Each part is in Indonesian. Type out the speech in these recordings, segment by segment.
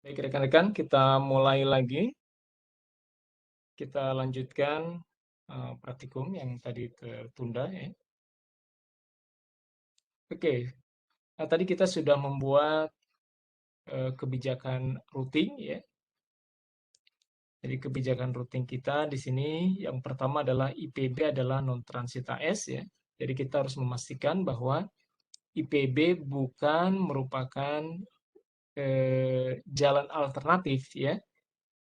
Baik, rekan-rekan, kita mulai lagi. Kita lanjutkan praktikum yang tadi tertunda ya. Oke, tadi kita sudah membuat kebijakan routing ya. Jadi kebijakan routing kita di sini yang pertama adalah IPB adalah non-transit AS ya. Jadi kita harus memastikan bahwa IPB bukan merupakan jalan alternatif ya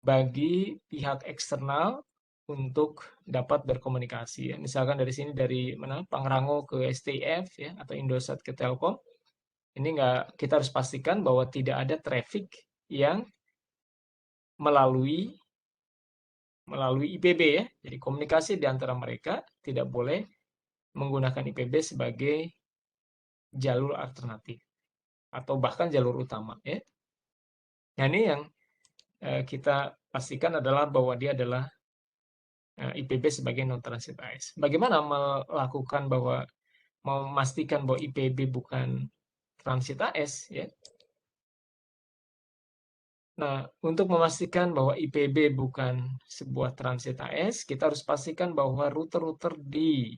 bagi pihak eksternal untuk dapat berkomunikasi ya. Misalkan dari sini dari mana Pangrango ke STF ya atau Indosat ke Telkom. Ini kita harus pastikan bahwa tidak ada traffic yang melalui IPB ya. Jadi komunikasi di antara mereka tidak boleh menggunakan IPB sebagai jalur alternatif atau bahkan jalur utama ya. Nah, ini yang kita pastikan adalah bahwa dia adalah IPB sebagai non-transit AS. Bagaimana memastikan bahwa IPB bukan transit AS ya? Nah, untuk memastikan bahwa IPB bukan sebuah transit AS, kita harus pastikan bahwa router-router di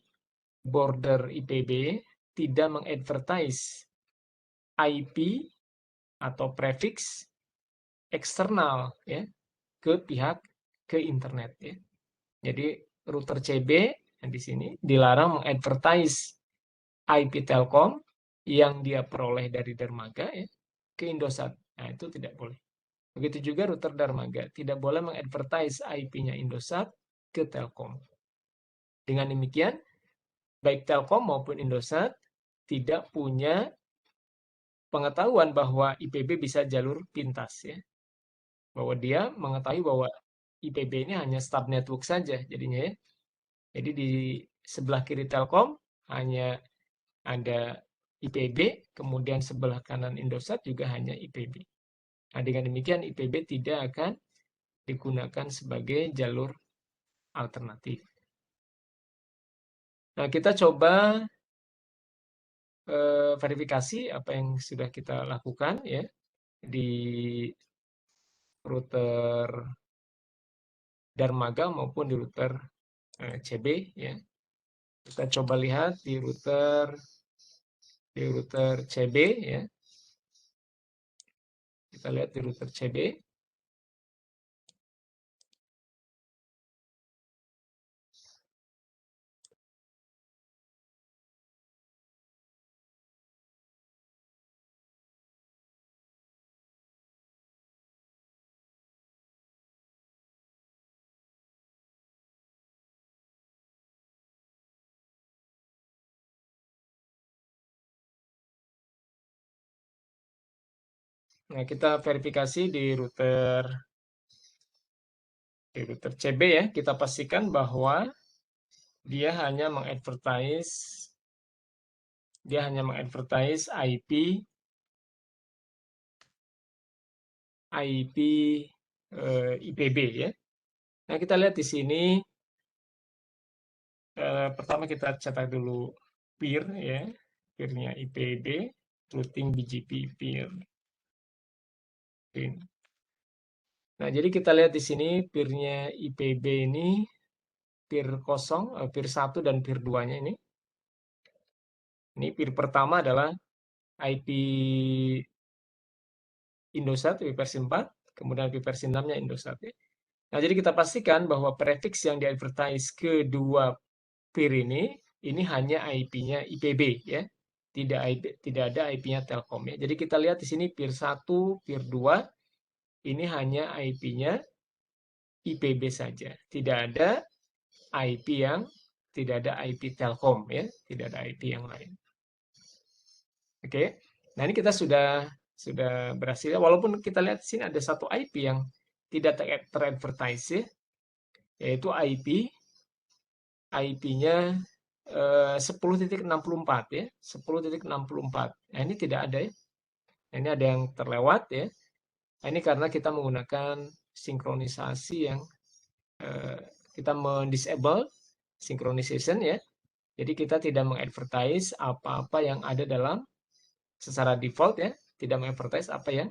border IPB tidak mengadvertise IP atau prefix eksternal ya ke internet ya. Jadi router CB yang di sini dilarang mengadvertise IP Telkom yang dia peroleh dari dermaga ya ke Indosat. Nah, itu tidak boleh. Begitu juga router dermaga tidak boleh mengadvertise IP-nya Indosat ke Telkom. Dengan demikian, baik Telkom maupun Indosat tidak punya pengetahuan bahwa IPB bisa jalur pintas ya. Bahwa dia mengetahui bahwa IPB ini hanya stub network saja jadinya ya. Jadi di sebelah kiri Telkom hanya ada IPB, kemudian sebelah kanan Indosat juga hanya IPB. Nah, dengan demikian IPB tidak akan digunakan sebagai jalur alternatif. Nah, kita coba verifikasi apa yang sudah kita lakukan ya di router Dermaga maupun di router CB ya. Kita coba lihat di router CB ya. Kita lihat di router CB. Nah, kita verifikasi di router CB ya. Kita pastikan bahwa dia hanya mengadvertise IP IPB ya. Nah, kita lihat di sini pertama kita catat dulu peer ya. Peer-nya IPB, routing BGP peer. Nah, jadi kita lihat di sini peer-nya IPB ini peer 0, peer 1 dan peer 2-nya ini. Ini peer pertama adalah IP Indosat, IP versi 4, kemudian IP versi 6-nya Indosat ya. Nah, jadi kita pastikan bahwa prefix yang di-advertise kedua peer ini hanya IP-nya IPB ya. Tidak ada IP-nya Telkom ya. Jadi kita lihat di sini peer 1, peer 2 ini hanya IP-nya IPB saja. Tidak ada IP Telkom ya, tidak ada IP yang lain. Oke. Nah, ini kita sudah berhasil. Walaupun kita lihat di sini ada satu IP yang tidak teradvertise ya, yaitu IP-nya 10.64 ya, 10.64. Nah, ini tidak ada ya. Nah, ini ada yang terlewat ya. Nah, ini karena kita menggunakan sinkronisasi yang kita mendisable synchronization ya. Jadi kita tidak mengadvertise apa-apa yang ada dalam secara default ya, tidak mengadvertise apa yang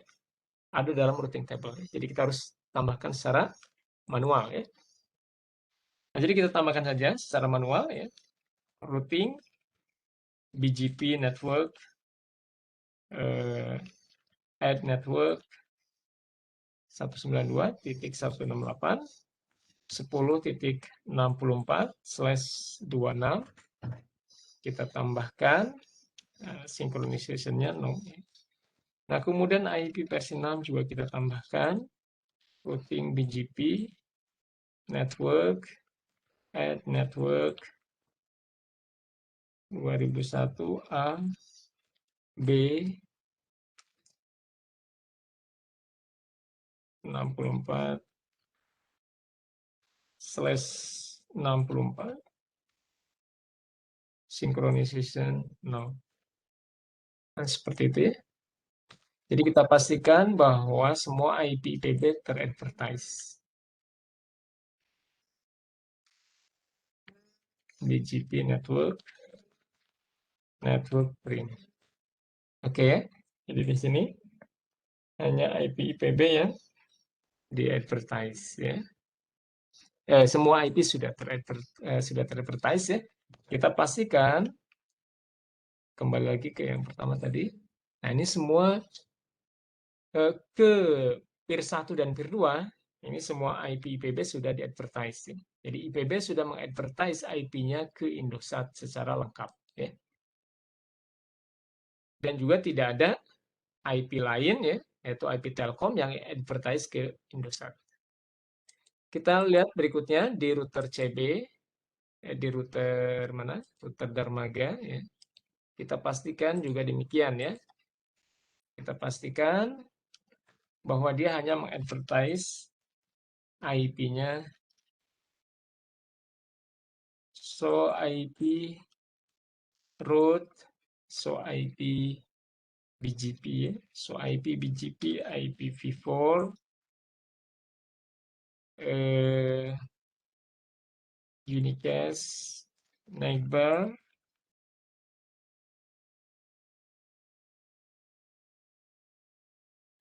ada dalam routing table. Jadi kita harus tambahkan secara manual ya. Nah, jadi kita tambahkan saja secara manual ya. Routing BGP network add network 192.168.10.64/26 kita tambahkan synchronization-nya no. Nah, kemudian IP versi 6 juga kita tambahkan routing BGP network add network 2001 A B 64/64 synchronization no. Nah, seperti itu ya. Jadi kita pastikan bahwa semua IP IPB teradvertise. BGP network print. Oke ya. Jadi di sini hanya IP IPB yang di-advertise ya. Semua IP sudah teradvertise ya. Kita pastikan kembali lagi ke yang pertama tadi. Nah, ini semua ke peer 1 dan peer 2 ini semua IP IPB sudah di-advertise. Jadi IPB sudah meng-advertise IP-nya ke Indosat secara lengkap ya. Dan juga tidak ada IP lain ya, yaitu IP Telkom yang advertise ke Indosat. Kita lihat berikutnya di router CB, di router mana? Router Dermaga ya. Kita pastikan juga demikian ya. Kita pastikan bahwa dia hanya mengadvertise IP-nya so IP root, so IP BGP ya. So IP BGP, IPv4 unicast neighbor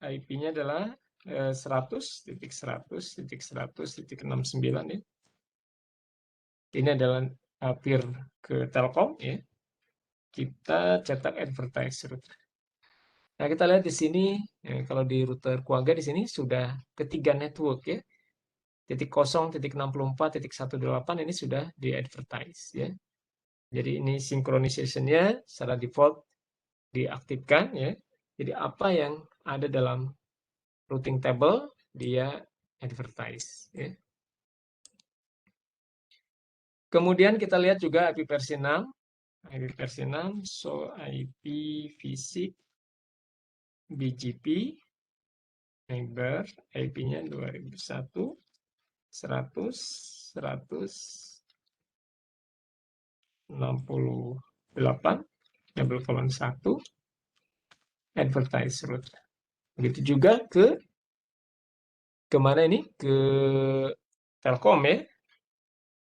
IP-nya adalah 100.100.100.69 ya. Ini adalah peer ke Telkom ya. Kita cetak advertise router. Nah, kita lihat di sini ya, kalau di router Quagga di sini sudah ketiga network ya. 0.0.64.18 ini sudah di advertise ya. Jadi ini synchronization-nya secara default diaktifkan ya. Jadi apa yang ada dalam routing table dia advertise ya. Kemudian kita lihat juga IP versi 6. IP versi 6 so IP fisik BGP neighbor IP-nya 2001 100 168 double colon 1 advertise route. Begitu juga ke mana ini? Ke Telkom ya.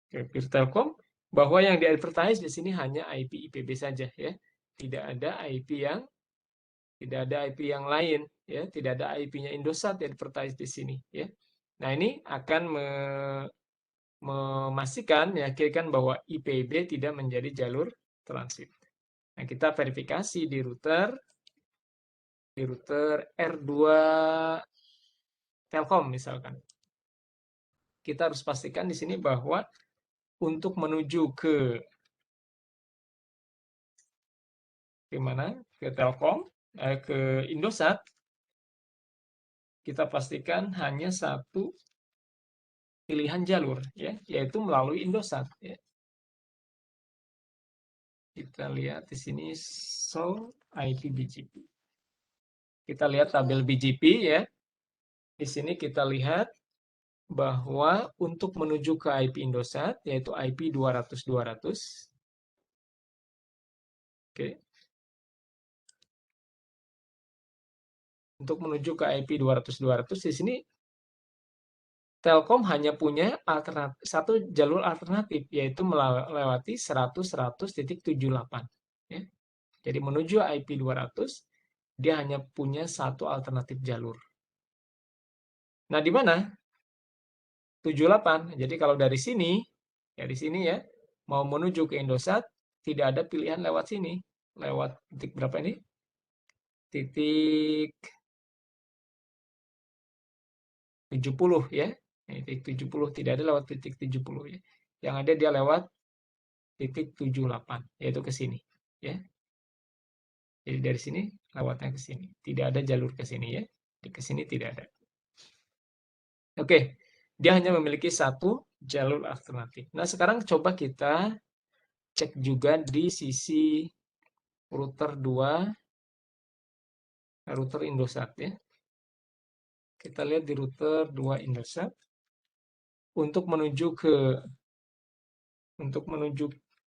Ke peer Telkom bahwa yang di-advertise di sini hanya IP IPB saja ya. Tidak ada IP yang lain ya, tidak ada IP-nya Indosat di-advertise di sini ya. Nah, ini akan memastikan meyakinkan bahwa IPB tidak menjadi jalur transit. Nah, kita verifikasi di router R2 Telkom misalkan. Kita harus pastikan di sini bahwa untuk menuju ke mana? Ke Telkom, ke Indosat, kita pastikan hanya satu pilihan jalur ya, yaitu melalui Indosat ya. Kita lihat di sini so IP BGP. Kita lihat tabel BGP ya. Di sini kita lihat bahwa untuk menuju ke IP Indosat yaitu IP 200.200. Oke. Untuk menuju ke IP 200.200 di sini Telkom hanya punya satu jalur alternatif, yaitu melewati 100.100.78. Ya. Jadi menuju IP 200, dia hanya punya satu alternatif jalur. Nah, di mana? 78. Jadi kalau dari sini, ya, mau menuju ke Indosat, tidak ada pilihan lewat sini. Lewat titik berapa ini? Titik 70 ya. Titik 70, tidak ada lewat titik 70 ya. Yang ada dia lewat titik 78, yaitu ke sini. Ya. Jadi dari sini lewatnya ke sini. Tidak ada jalur ke sini ya. Ke sini tidak ada. Oke, dia hanya memiliki satu jalur alternatif. Nah, sekarang coba kita cek juga di sisi router 2, router Indosat ya. Kita lihat di router 2 Indosat untuk menuju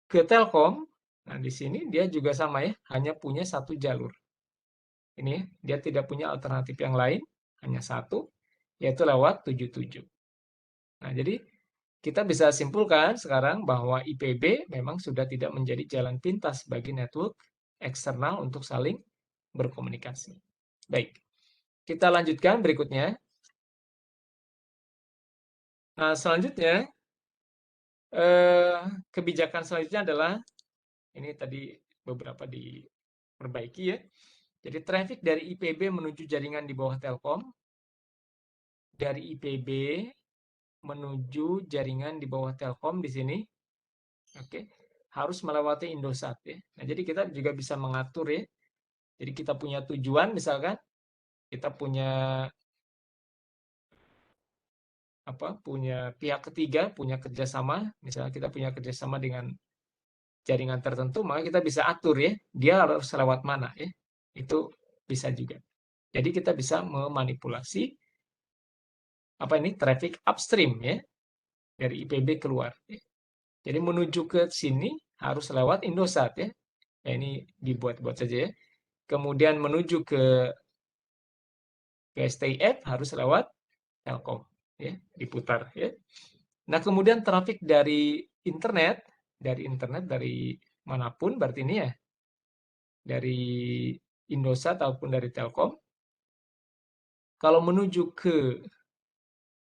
ke Telkom. Nah, di sini dia juga sama ya, hanya punya satu jalur. Ini ya, dia tidak punya alternatif yang lain, hanya satu, yaitu lewat 77. Nah, jadi kita bisa simpulkan sekarang bahwa IPB memang sudah tidak menjadi jalan pintas bagi network eksternal untuk saling berkomunikasi. Baik, kita lanjutkan berikutnya. Nah, selanjutnya, kebijakan selanjutnya adalah, ini tadi beberapa diperbaiki ya. Jadi traffic dari IPB menuju jaringan di bawah Telkom, dari IPB menuju jaringan di bawah Telkom di sini, oke, harus melewati Indosat ya. Nah, jadi kita juga bisa mengatur ya. Jadi kita punya tujuan misalkan, kita punya punya pihak ketiga, punya kerjasama, misalnya kita punya kerjasama dengan jaringan tertentu, maka kita bisa atur ya, dia harus lewat mana ya. Itu bisa juga. Jadi kita bisa memanipulasi traffic upstream ya dari IPB keluar. Ya. Jadi menuju ke sini harus lewat Indosat ya. Ya ini dibuat-buat saja ya. Kemudian menuju ke STIF harus lewat Telkom ya, diputar ya. Nah, kemudian traffic dari manapun berarti ini ya, dari Indosat ataupun dari Telkom, kalau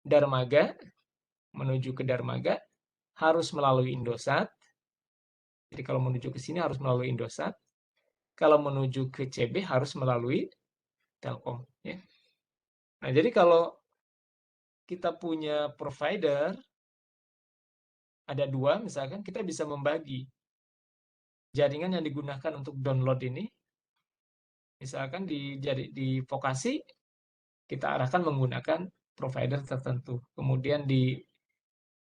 Darmaga, menuju ke Darmaga harus melalui Indosat. Jadi kalau menuju ke sini harus melalui Indosat. Kalau menuju ke CB harus melalui Telkom. Ya. Nah, jadi kalau kita punya provider, ada dua misalkan, kita bisa membagi jaringan yang digunakan untuk download ini. Misalkan di vokasi, kita arahkan menggunakan provider tertentu. Kemudian di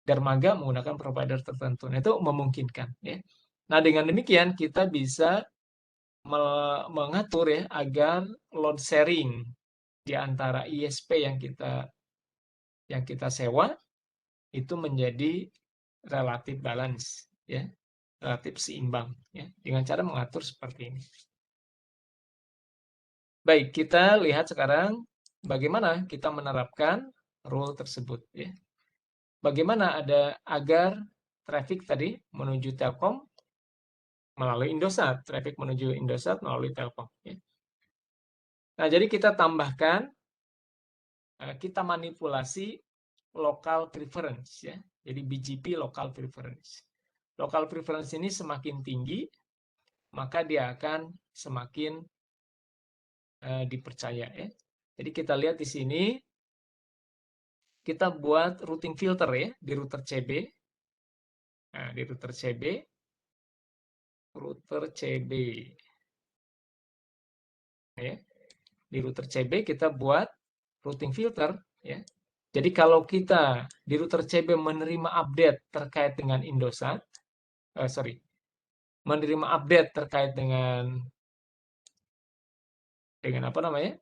dermaga menggunakan provider tertentu. Nah, itu memungkinkan. Ya. Nah, dengan demikian kita bisa mengatur ya agar load sharing di antara ISP yang kita sewa itu menjadi relatif balance ya, relatif seimbang ya, dengan cara mengatur seperti ini. Baik, kita lihat sekarang bagaimana kita menerapkan rule tersebut ya. Bagaimana agar traffic tadi menuju Telkom melalui Indosat, traffic menuju Indosat melalui Telkom ya. Nah, jadi kita tambahkan, kita manipulasi local preference ya. Jadi BGP local preference. Local preference ini semakin tinggi, maka dia akan semakin dipercaya ya. Jadi kita lihat di sini, kita buat routing filter ya di router CB. Nah, di router CB, ya. Di router CB kita buat routing filter ya. Jadi kalau kita di router CB menerima update terkait dengan Indosat, menerima update terkait dengan apa namanya?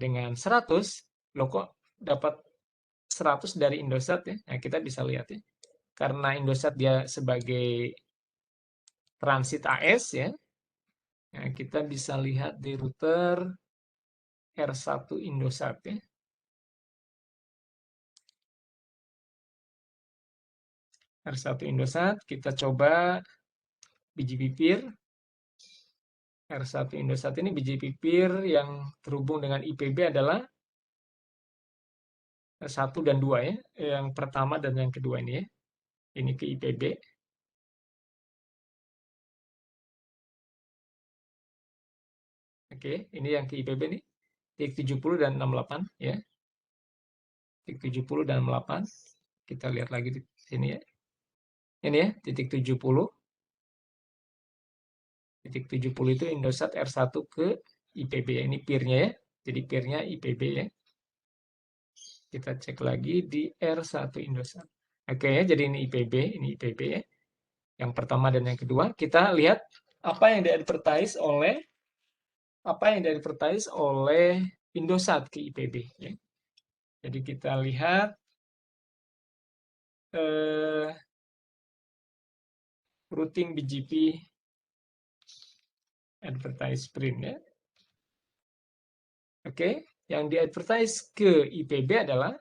Dengan 100, loh kok dapat 100 dari Indosat ya. Nah, kita bisa lihat ya. Karena Indosat dia sebagai transit AS ya. Nah, kita bisa lihat di router R1 Indosat ya. R1 Indosat, kita coba BGP peer. R1 Indosat ini BGP peer yang terhubung dengan IPB adalah 1 dan 2 ya. Yang pertama dan yang kedua ini ya. Ini ke IPB. Oke, ini yang ke IPB nih. Titik 70 dan 68 ya. Titik 70 dan 68. Kita lihat lagi di sini ya. Ini ya, titik 70. Titik 70 itu Indosat R1 ke IPB ya. Ini peer-nya ya. Jadi peer-nya IPB ya. Kita cek lagi di R1 Indosat. Oke ya, jadi ini IPB ya. Yang pertama dan yang kedua, kita lihat apa yang di-advertise oleh Indosat ke IPB ya. Jadi kita lihat routing BGP advertise print ya. Oke, yang di-advertise ke IPB adalah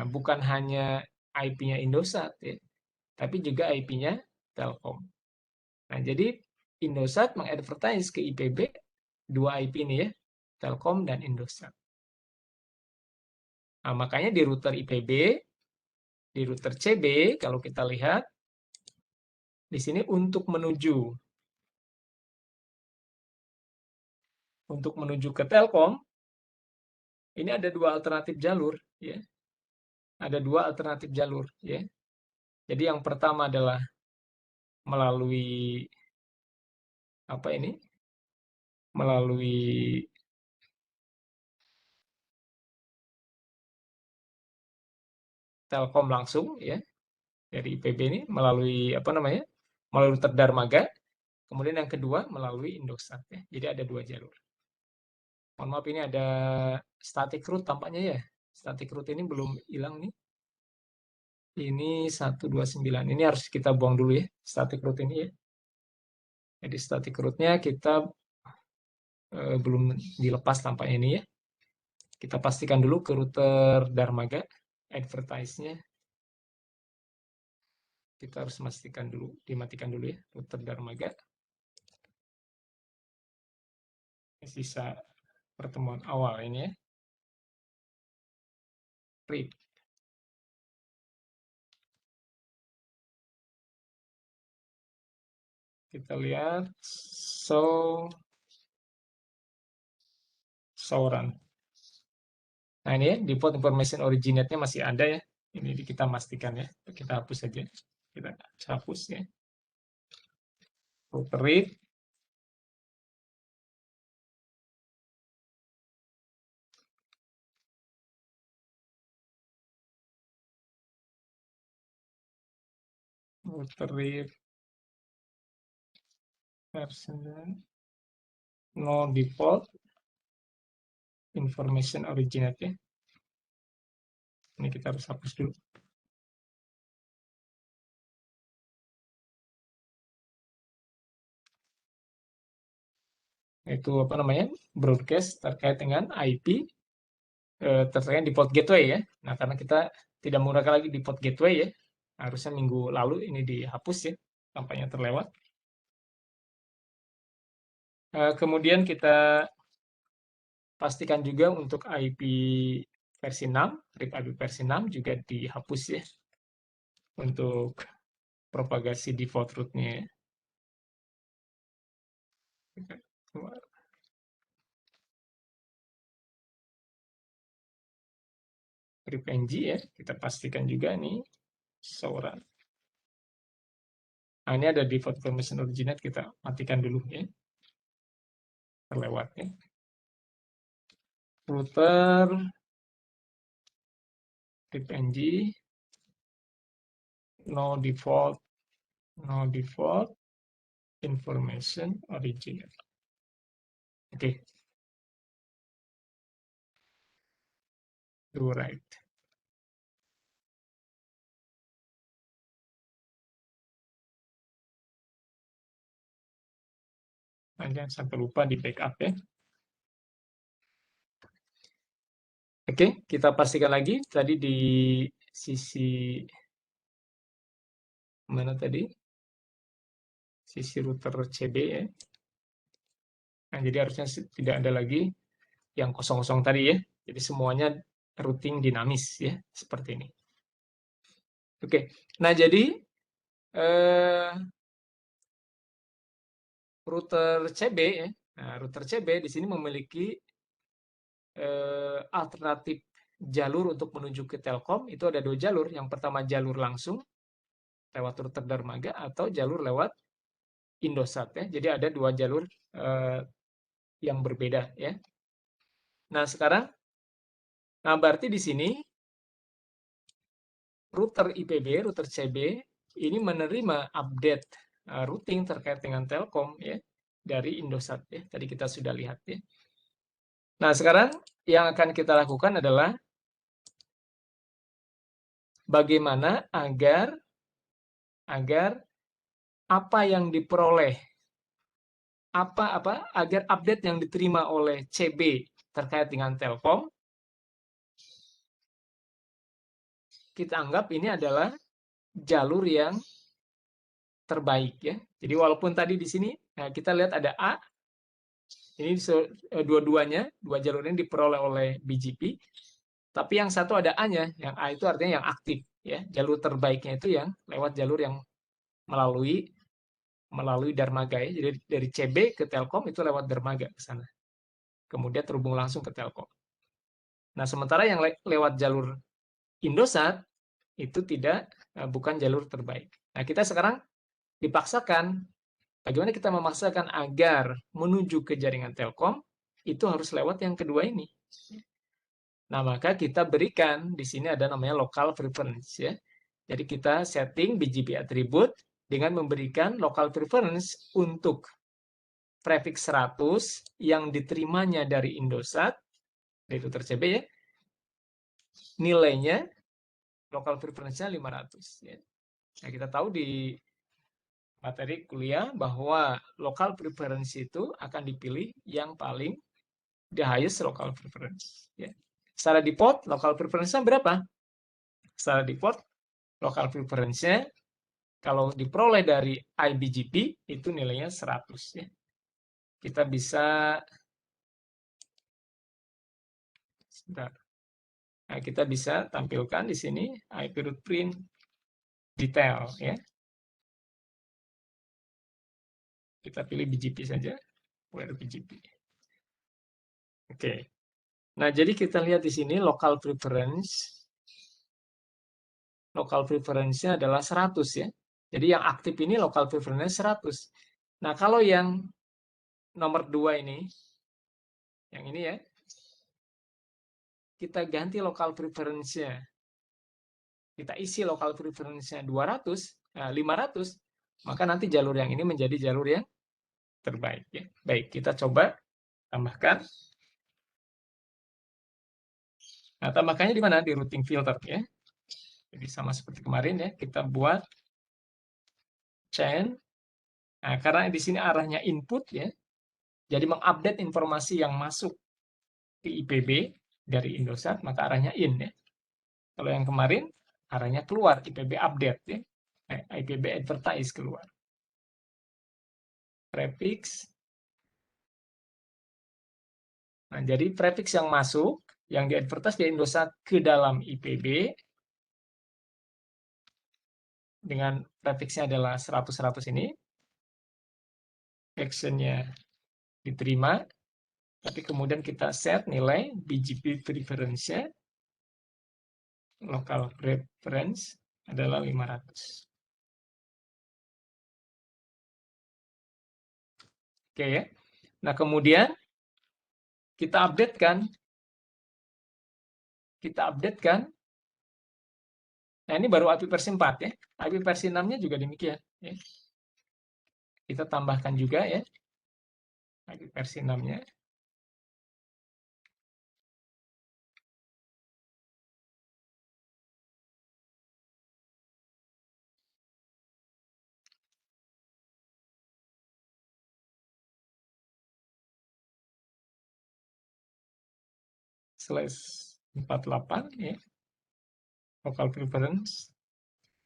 bukan hanya IP-nya Indosat ya, tapi juga IP-nya Telkom. Nah, jadi Indosat mengadvertise ke IPB dua IP ini ya, Telkom dan Indosat. Nah, makanya di router IPB, di router CB, kalau kita lihat, di sini untuk menuju ke Telkom, ini ada dua alternatif jalur, ya. Ada dua alternatif jalur, ya. Jadi yang pertama adalah melalui apa ini? Melalui Telkom langsung, ya. Dari IPB ini melalui apa namanya? Melalui router Darmaga. Kemudian yang kedua melalui Indosat, ya. Jadi ada dua jalur. Mohon maaf ini ada static root tampaknya ya. Static root ini belum hilang nih. Ini 129. Ini harus kita buang dulu ya, static root ini ya. Jadi static rootnya kita belum dilepas tampaknya ini ya. Kita pastikan dulu ke router Darmaga, advertise-nya. Kita harus memastikan dulu, dimatikan dulu ya, router Darmaga. Sisa pertemuan awal ini ya. Read. Kita lihat show run. Nah ini ya, default information originate-nya masih ada ya. Ini kita pastikan ya. Kita hapus saja. Kita hapus ya. Router read. Router read. Version no default information originate ya. Ini kita harus hapus dulu. Itu apa namanya? Broadcast terkait dengan IP terkait default gateway ya. Nah, karena kita tidak menggunakan lagi default gateway ya. Harusnya minggu lalu ini dihapus ya, tampaknya terlewat. Kemudian kita pastikan juga untuk IP versi 6, RIP IP versi 6 juga dihapus ya. Untuk propagasi default root-nya ya. RIP NG ya, kita pastikan juga nih Sora. Nah, ini ada default permission originate, kita matikan dulu ya. Terlewat ya. Router RIP NG no default information originate. Oke. Do right. Nah, jangan sampai lupa di backup ya. Oke, kita pastikan lagi tadi di sisi mana tadi? Sisi router CB ya. Nah, jadi harusnya tidak ada lagi yang kosong-kosong tadi ya. Jadi semuanya routing dinamis ya, seperti ini. Oke, nah jadi router CB ya, nah, router CB di sini memiliki alternatif jalur untuk menuju ke Telkom itu ada 2 jalur. Yang pertama jalur langsung lewat router dermaga atau jalur lewat Indosat ya. Jadi ada 2 jalur yang berbeda ya. Nah, sekarang berarti di sini router IPB, router CB ini menerima update routing terkait dengan Telkom ya dari Indosat ya. Tadi kita sudah lihat ya. Nah, sekarang yang akan kita lakukan adalah bagaimana agar apa yang diperoleh agar update yang diterima oleh CB terkait dengan Telkom kita anggap ini adalah jalur yang terbaik ya. Jadi walaupun tadi di sini kita lihat ada A, ini dua-duanya, 2 jalur ini diperoleh oleh BGP, tapi yang satu ada A-nya, yang A itu artinya yang aktif ya. Jalur terbaiknya itu yang lewat jalur yang melalui dermaga ya. Jadi dari CB ke Telkom itu lewat dermaga ke sana. Kemudian terhubung langsung ke Telkom. Nah, sementara yang lewat jalur Indosat itu bukan jalur terbaik. Nah, kita sekarang dipaksakan, bagaimana kita memaksakan agar menuju ke jaringan Telkom itu harus lewat yang kedua ini. Nah, maka kita berikan di sini ada namanya local preference ya. Jadi kita setting BGP attribute dengan memberikan local preference untuk prefix 100 yang diterimanya dari Indosat, dari router CB ya, nilainya local preference-nya 500 ya. Nah, kita tahu di materi kuliah bahwa local preference itu akan dipilih yang paling the highest local preference ya. Secara default local preference-nya berapa? Secara default local preference-nya kalau diperoleh dari IBGP itu nilainya 100 ya. Kita bisa Nah, kita bisa tampilkan di sini IP route print detail ya. Kita pilih BGP saja, where BGP. Oke. Nah, jadi kita lihat di sini local preference-nya adalah 100 ya. Jadi yang aktif ini local preference 100. Nah, kalau yang nomor 2 ini, yang ini ya, kita ganti local preference-nya. Kita isi local preference-nya 200, 500, maka nanti jalur yang ini menjadi jalur yang terbaik ya. Baik, kita coba tambahkan. Nah, tambahkannya di mana? Di routing filter ya. Jadi sama seperti kemarin ya, kita buat chain. Nah, karena di sini arahnya input ya, jadi mengupdate informasi yang masuk ke IPB dari Indosat, maka arahnya in ya. Kalau yang kemarin, arahnya keluar, IPB update ya. IPB advertise keluar. Prefix. Nah, jadi prefix yang masuk, yang di-advertise di Indosat ke dalam IPB, dengan prefixnya adalah 100-100 ini, actionnya diterima, tapi kemudian kita set nilai BGP preference-nya, local preference adalah 500. Oke ya. Nah, kemudian kita update-kan. Nah, ini baru IP versi 4 ya. IP versi 6-nya juga demikian ya. Kita tambahkan juga ya. IP versi 6-nya. /48 ya. Local preference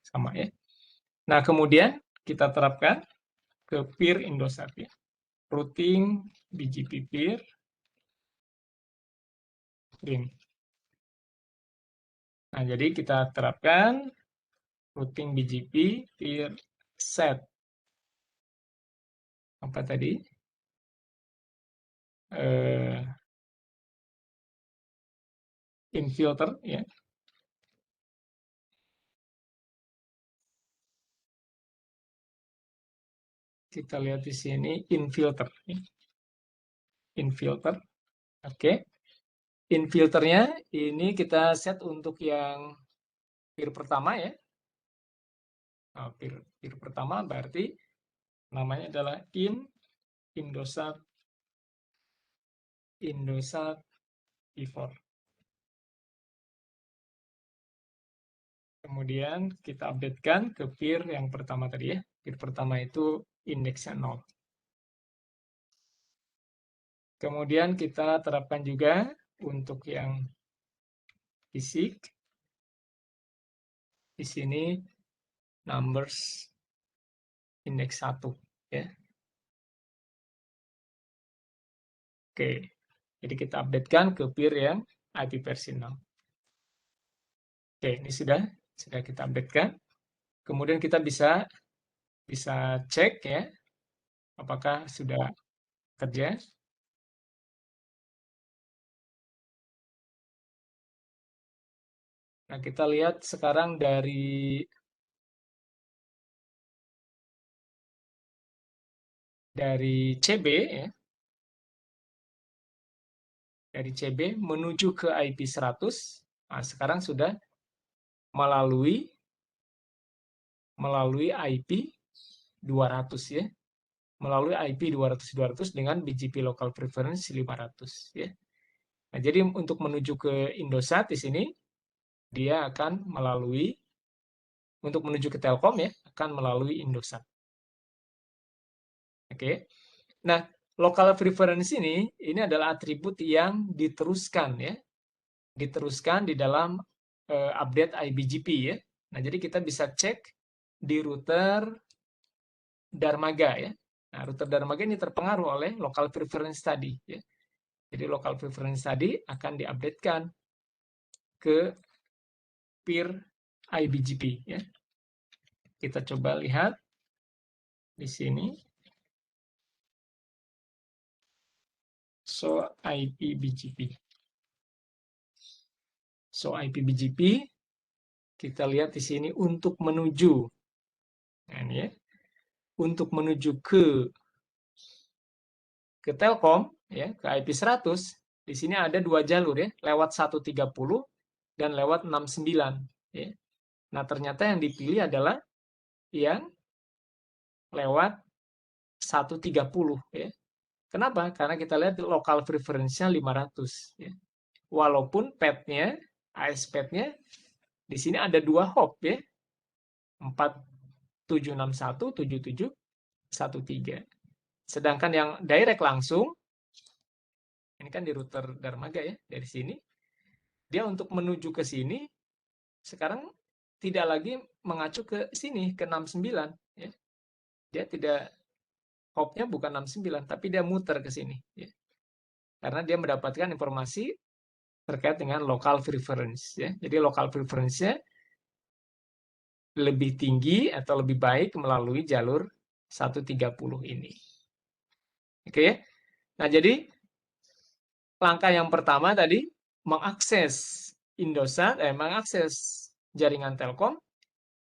sama ya. Nah, kemudian kita terapkan ke peer Indosat ya. Routing BGP peer print. Nah, jadi kita terapkan routing BGP peer set apa tadi? Eh, infilter ya. Kita lihat di sini infilter. Infilter. Oke. Infilternya ini kita set untuk yang peer pertama ya. Nah, peer pertama berarti namanya adalah Indosat P4. Kemudian kita updatekan ke peer yang pertama tadi ya. Peer pertama itu indeksnya 0. Kemudian kita terapkan juga untuk yang fisik. Di sini numbers indeks 1 ya. Oke. Jadi kita updatekan ke peer yang IP versi 0. Oke, ini sudah kita updatekan. Kemudian kita bisa cek ya apakah sudah kerja. Nah, kita lihat sekarang dari CB ya, dari CB menuju ke IP 100. Nah, sekarang sudah melalui IP 200 ya. Melalui IP 200 dengan BGP local preference 500 ya. Nah, jadi untuk menuju ke Indosat di sini dia akan untuk menuju ke Telkom ya, akan melalui Indosat. Oke. Nah, local preference ini adalah atribut yang diteruskan ya. Diteruskan di dalam update IBGP ya. Nah, jadi kita bisa cek di router Darmaga ya. Nah, router Darmaga ini terpengaruh oleh local preference tadi ya. Jadi local preference tadi akan diupdatekan ke peer IBGP ya. Kita coba lihat di sini. So IPBGP. So IPBGP kita lihat di sini untuk menuju nah ini ya. Untuk menuju ke Telkom ya, ke IP 100 di sini ada dua jalur ya, lewat 130 dan lewat 69 ya. Nah, ternyata yang dipilih adalah yang lewat 130 ya. Kenapa? Karena kita lihat lokal preference-nya 500 ya. Walaupun pad-nya, AS-pad-nya di sini ada dua hop ya. 4761, 7713. Sedangkan yang direct langsung, ini kan di router Darmaga ya, dari sini. Dia untuk menuju ke sini, sekarang tidak lagi mengacu ke sini, ke 69. Ya. Dia tidak, hopnya bukan 69, tapi dia muter ke sini. Ya. Karena dia mendapatkan informasi terkait dengan local preference. Ya. Jadi local preference-nya lebih tinggi atau lebih baik melalui jalur 130 ini. Oke. Nah, jadi langkah yang pertama tadi mengakses mengakses jaringan Telkom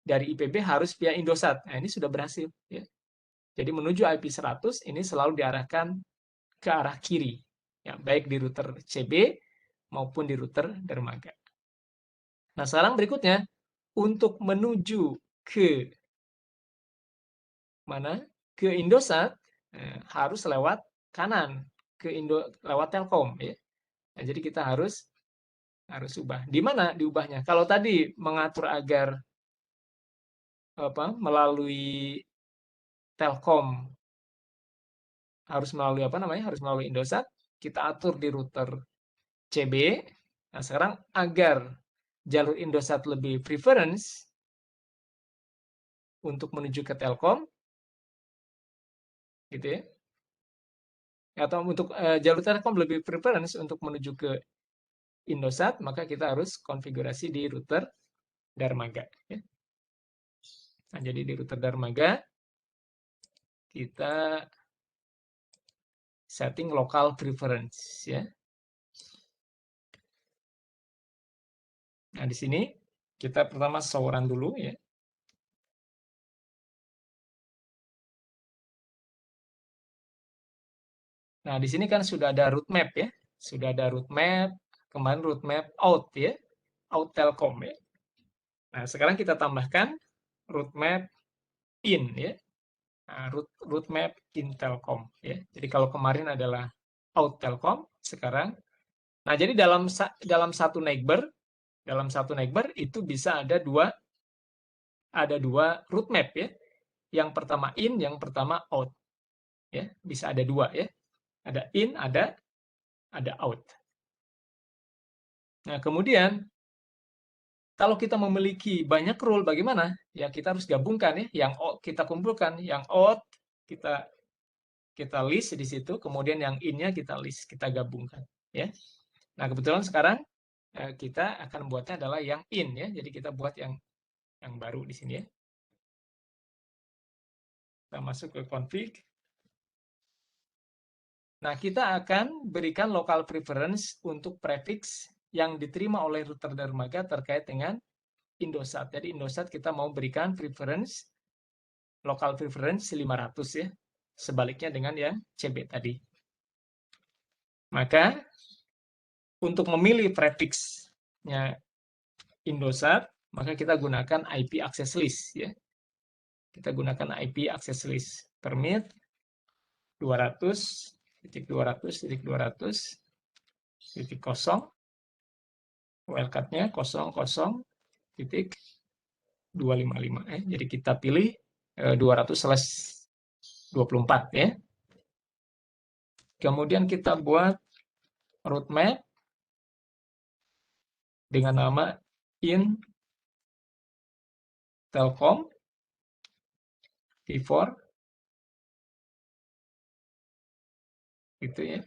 dari IPB harus via Indosat. Nah, ini sudah berhasil ya. Jadi menuju IP 100 ini selalu diarahkan ke arah kiri. Ya, baik di router CB maupun di router Dermaga. Nah, sekarang berikutnya untuk menuju ke mana? Ke Indosat harus lewat kanan lewat Telkom ya. Nah, jadi kita harus ubah. Di mana diubahnya? Kalau tadi mengatur agar melalui Telkom harus melalui harus melalui Indosat, kita atur di router CB. Nah, sekarang agar jalur Indosat lebih preference untuk menuju ke Telkom gitu ya. Atau untuk jalur Telkom lebih preference untuk menuju ke Indosat, maka kita harus konfigurasi di router Darmaga. Ya. Nah, jadi di router Darmaga, kita setting local preference. Ya. Nah, di sini kita pertama show run dulu. Ya. Nah, di sini kan sudah ada roadmap ya. Sudah ada roadmap, kemarin roadmap out ya, out Telkom ya. Nah, sekarang kita tambahkan roadmap in ya. Nah, roadmap in Telkom ya. Jadi kalau kemarin adalah out Telkom, sekarang. Nah, jadi dalam satu neighbor itu bisa ada dua roadmap ya. Yang pertama in, yang pertama out ya. Bisa ada dua ya. Ada in, ada out. Nah, kemudian kalau kita memiliki banyak role bagaimana? Ya kita harus gabungkan ya. Yang out kita kumpulkan, yang out kita kita list di situ, kemudian yang in-nya kita list, kita gabungkan ya. Nah, kebetulan sekarang kita akan buatnya adalah yang in ya. Jadi kita buat yang baru di sini ya. Kita masuk ke config. Nah, kita akan berikan local preference untuk prefix yang diterima oleh router Darmaga terkait dengan Indosat. Jadi Indosat kita mau berikan preference local preference 500 ya. Sebaliknya dengan yang CB tadi. Maka untuk memilih prefixnya Indosat, maka kita gunakan IP access list ya. Kita gunakan IP access list permit 200.200.200.0 wildcard-nya 00.255 ya. Jadi kita pilih 200/24 ya. Kemudian kita buat roadmap dengan nama in Telkom V4 gitu ya.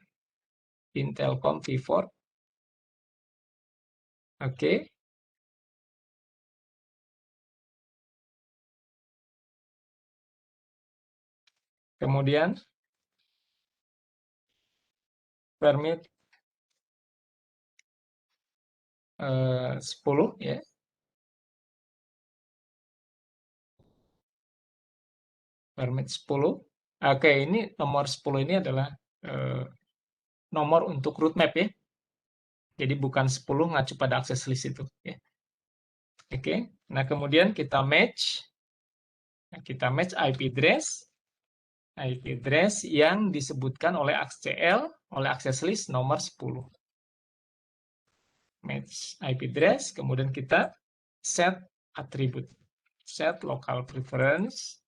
In Telkom V4. Oke. Kemudian permit 10 ya. Permit 10. Oke, ini nomor 10 ini adalah nomor untuk roadmap ya. Jadi bukan 10 ngacu pada akses list itu ya. Oke. Nah, kemudian kita match. Nah, kita match IP address yang disebutkan oleh ACL oleh access list nomor 10. Match IP address, kemudian kita set atribut. Set local preference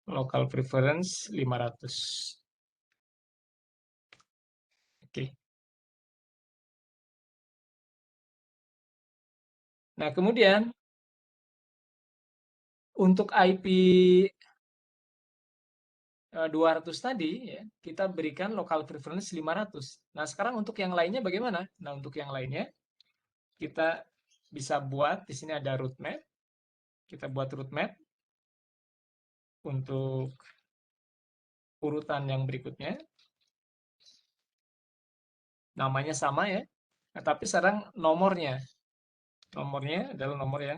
500. Oke. Nah, kemudian untuk IP 200 tadi ya, kita berikan local preference 500. Nah, sekarang untuk yang lainnya bagaimana? Nah, untuk yang lainnya kita bisa buat di sini ada roadmap. Kita buat roadmap untuk urutan yang berikutnya. Namanya sama ya. Nah, tapi sekarang nomornya adalah nomor yang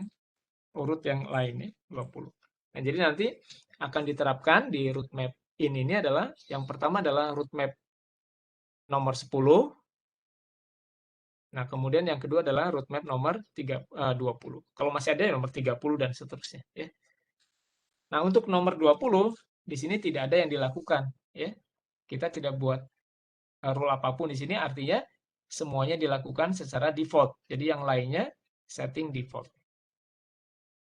urut yang lain ya, 20. Nah, jadi nanti akan diterapkan di roadmap ini adalah yang pertama adalah roadmap nomor 10. Nah, kemudian yang kedua adalah roadmap nomor 20. Kalau masih ada nomor 30 dan seterusnya ya. Nah, untuk nomor 20 di sini tidak ada yang dilakukan ya. Kita tidak buat rule apapun di sini, artinya semuanya dilakukan secara default. Jadi yang lainnya setting default.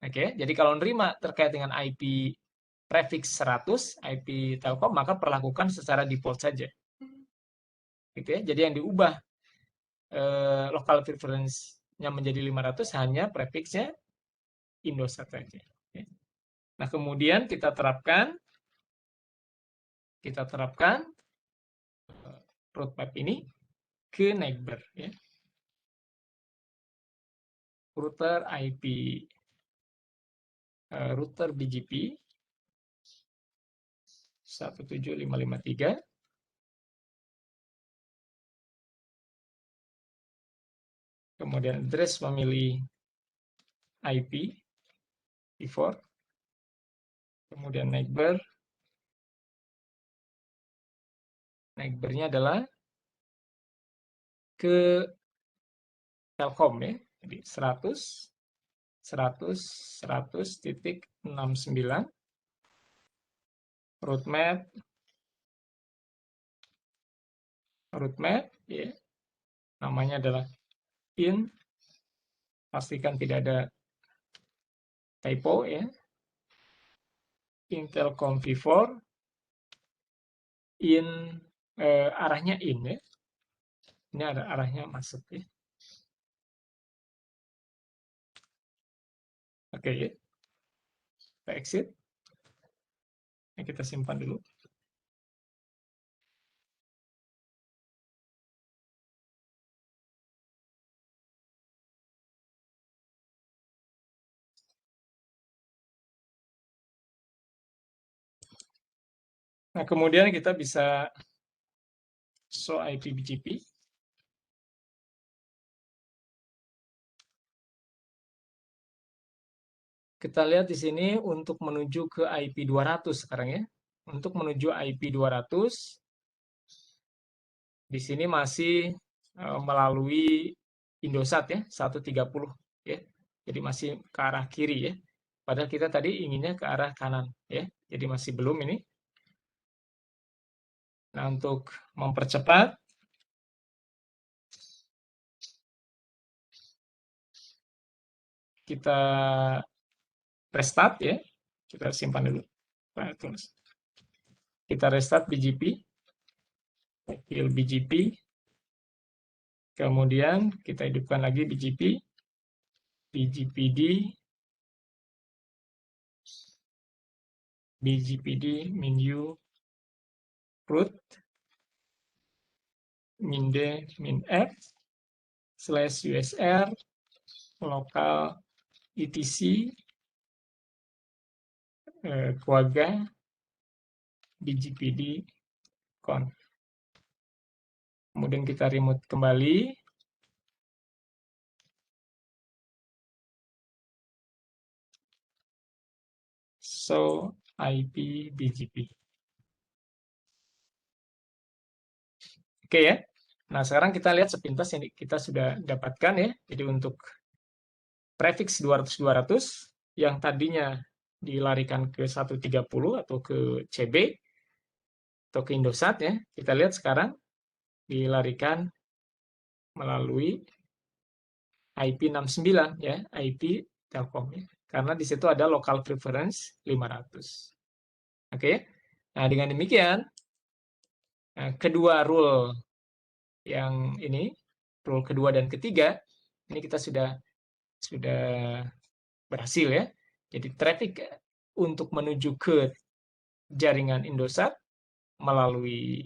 Oke, jadi kalau nerima terkait dengan IP prefix 100, IP Telkom, maka perlakukan secara default saja. Gitu ya. Jadi yang diubah local preference-nya menjadi 500 hanya prefixnya Indosat saja. Nah, kemudian kita terapkan route map ini ke neighbor ya. Router IP router BGP 17553, kemudian address memilih IP P4, kemudian neighbornya adalah ke Telkom ya. Jadi 100.100.100.69 route map ya. Namanya adalah in, pastikan tidak ada typo ya. Telkom V4 in arahnya in ya. Ini ada arahnya masuk ya. Oke ya. Kita exit. Ini kita simpan dulu. Nah, kemudian kita bisa show IP BGP. Kita lihat di sini untuk menuju ke IP 200 sekarang ya. Untuk menuju IP 200 di sini masih melalui Indosat ya, 130 ya. Jadi masih ke arah kiri ya. Padahal kita tadi inginnya ke arah kanan ya. Jadi masih belum ini. Nah, untuk mempercepat kita restart ya. Kita simpan dulu. Kita restart BGP. Pilih BGP. Kemudian kita hidupkan lagi BGP. BGPD menu root minde minf /usr lokal etc Quagga BGPD conf. Kemudian kita remote kembali. So IP BGP. Oke ya. Nah, sekarang kita lihat sepintas yang kita sudah dapatkan ya. Jadi untuk prefix 200-200 yang tadinya dilarikan ke 130 atau ke CB atau ke Indosat ya. Kita lihat sekarang dilarikan melalui IP 69 ya, IP Telkom ya. Karena di situ ada local preference 500. Oke. Nah, dengan demikian kedua rule yang ini, rule kedua dan ketiga, ini kita sudah berhasil ya. Jadi traffic untuk menuju ke jaringan Indosat melalui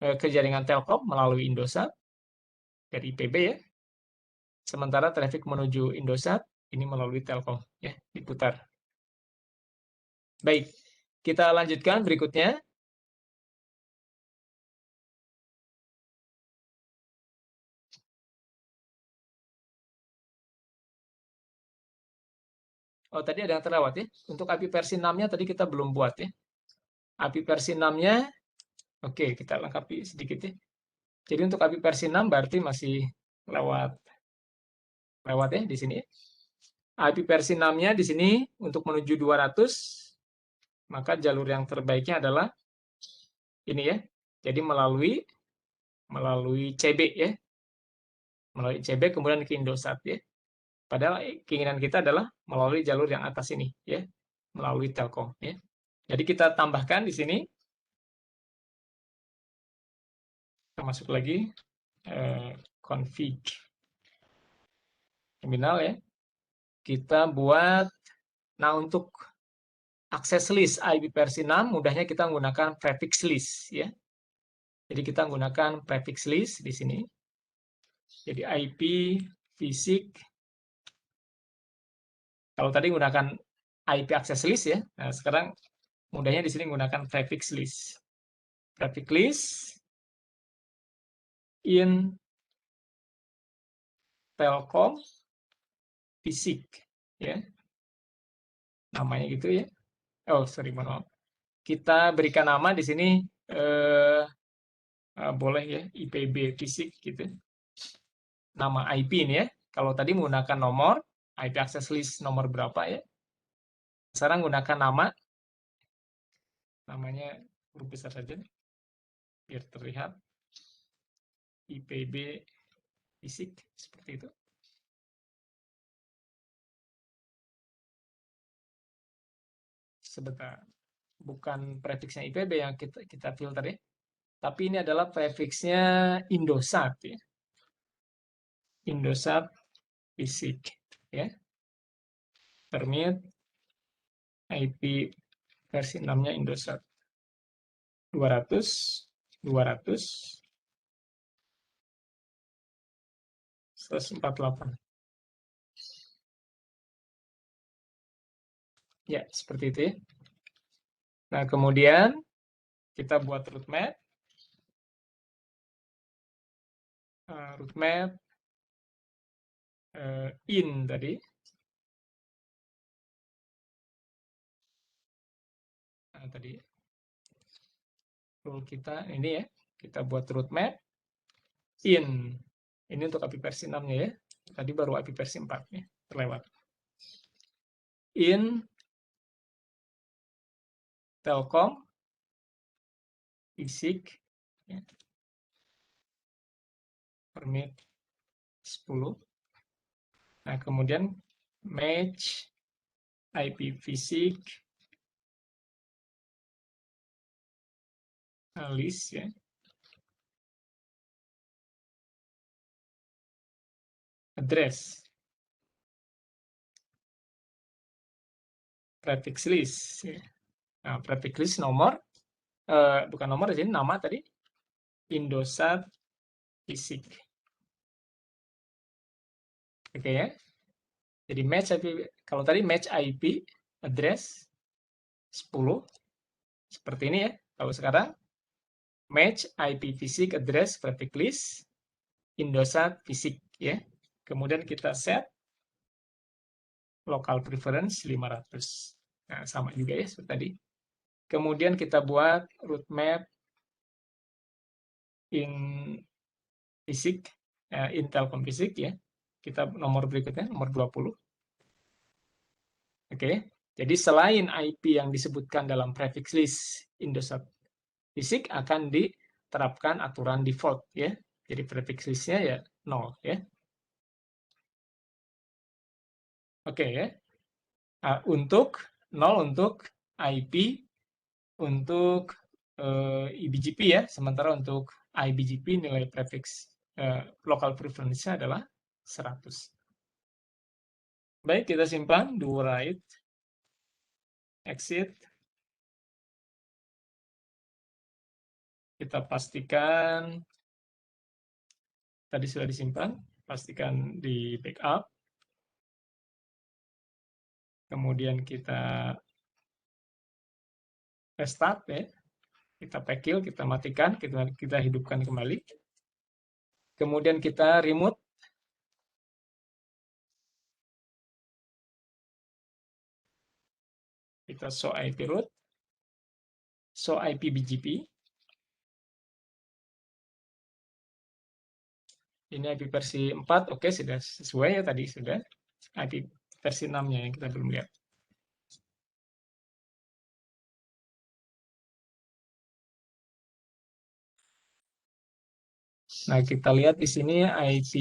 ke jaringan Telkom melalui Indosat dari IPB ya. Sementara traffic menuju Indosat ini melalui Telkom ya, diputar. Baik, kita lanjutkan berikutnya. Oh, tadi ada yang terlewat ya. Untuk API versi 6-nya tadi kita belum buat ya. API versi 6-nya, oke, kita lengkapi sedikit ya. Jadi untuk API versi 6 berarti masih lewat ya di sini. API versi 6-nya di sini untuk menuju 200, maka jalur yang terbaiknya adalah ini ya. Jadi melalui CB ya. Melalui CB kemudian ke Indosat ya. Padahal keinginan kita adalah melalui jalur yang atas ini ya. Melalui Telkom ya. Jadi kita tambahkan di sini. Kita masuk lagi config terminal ya. Kita buat, nah untuk akses list IP versi 6 mudahnya kita menggunakan prefix list ya. Jadi kita menggunakan prefix list di sini. Jadi IP, fisik. Kalau tadi menggunakan IP access list ya. Nah, sekarang mudahnya di sini menggunakan prefix list. Prefix list in Telkom fisik ya. Namanya gitu ya. Oh, sorry, mohon maaf. Kita berikan nama di sini boleh ya IPB fisik gitu. Nama IP ini ya. Kalau tadi menggunakan nomor, IP access list nomor berapa ya. Sekarang menggunakan nama, namanya huruf besar saja biar terlihat IPB fisik seperti itu. Sebentar, bukan prefiksnya IPB yang kita filter ya, tapi ini adalah prefiksnya Indosat ya. Indosat fisik ya. Permit IP versi 6-nya Indosat 200 200 148. Ya, seperti itu ya. Nah, kemudian kita buat roadmap. Roadmap in tadi. Nah, tadi rule kita ini ya. Kita buat roadmap in. Ini untuk API versi 6-nya ya. Tadi baru API versi 4-nya. Terlewat. In Telkom fisik ya. Permit 10. Nah, kemudian match IP fisik list ya. Address. Prefix list ya. Nah, prefix list nomor bukan nomor di sini nama tadi Indosat fisik. Oke ya. Jadi match IP, kalau tadi match IP address 10 seperti ini ya. Kalau sekarang match IP fisik address prefix list Indosat fisik ya. Kemudian kita set local preference 500. Nah, sama juga ya seperti tadi. Kemudian kita buat roadmap in fisik, in Telkom fisik ya. Kita nomor berikutnya, nomor 20. Oke, jadi selain IP yang disebutkan dalam prefix list Indosat fisik akan diterapkan aturan default ya. Jadi prefix listnya ya 0 ya. Oke ya. Untuk 0 untuk IP untuk eBGP ya. Sementara untuk iBGP nilai prefix local preference-nya adalah 100. Baik, kita simpan, do write, exit. Kita pastikan tadi sudah disimpan, pastikan di backup. Kemudian kita restart ya. Kita kill, kita matikan, kita hidupkan kembali. Kemudian kita remote. Kita show IP root, show IP BGP. Ini IP versi 4, oke sudah sesuai ya tadi sudah. IP versi 6-nya yang kita belum lihat. Nah, kita lihat di sini IP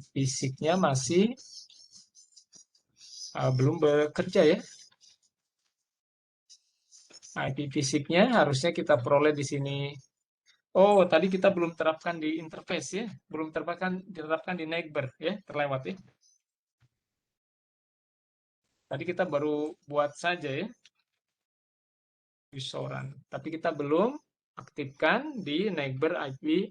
fisiknya masih belum bekerja ya. IP fisiknya harusnya kita peroleh di sini. Oh, tadi kita belum terapkan di interface ya. Belum diterapkan di neighbor ya, terlewat ya. Tadi kita baru buat saja ya. User run. Tapi kita belum aktifkan di neighbor IP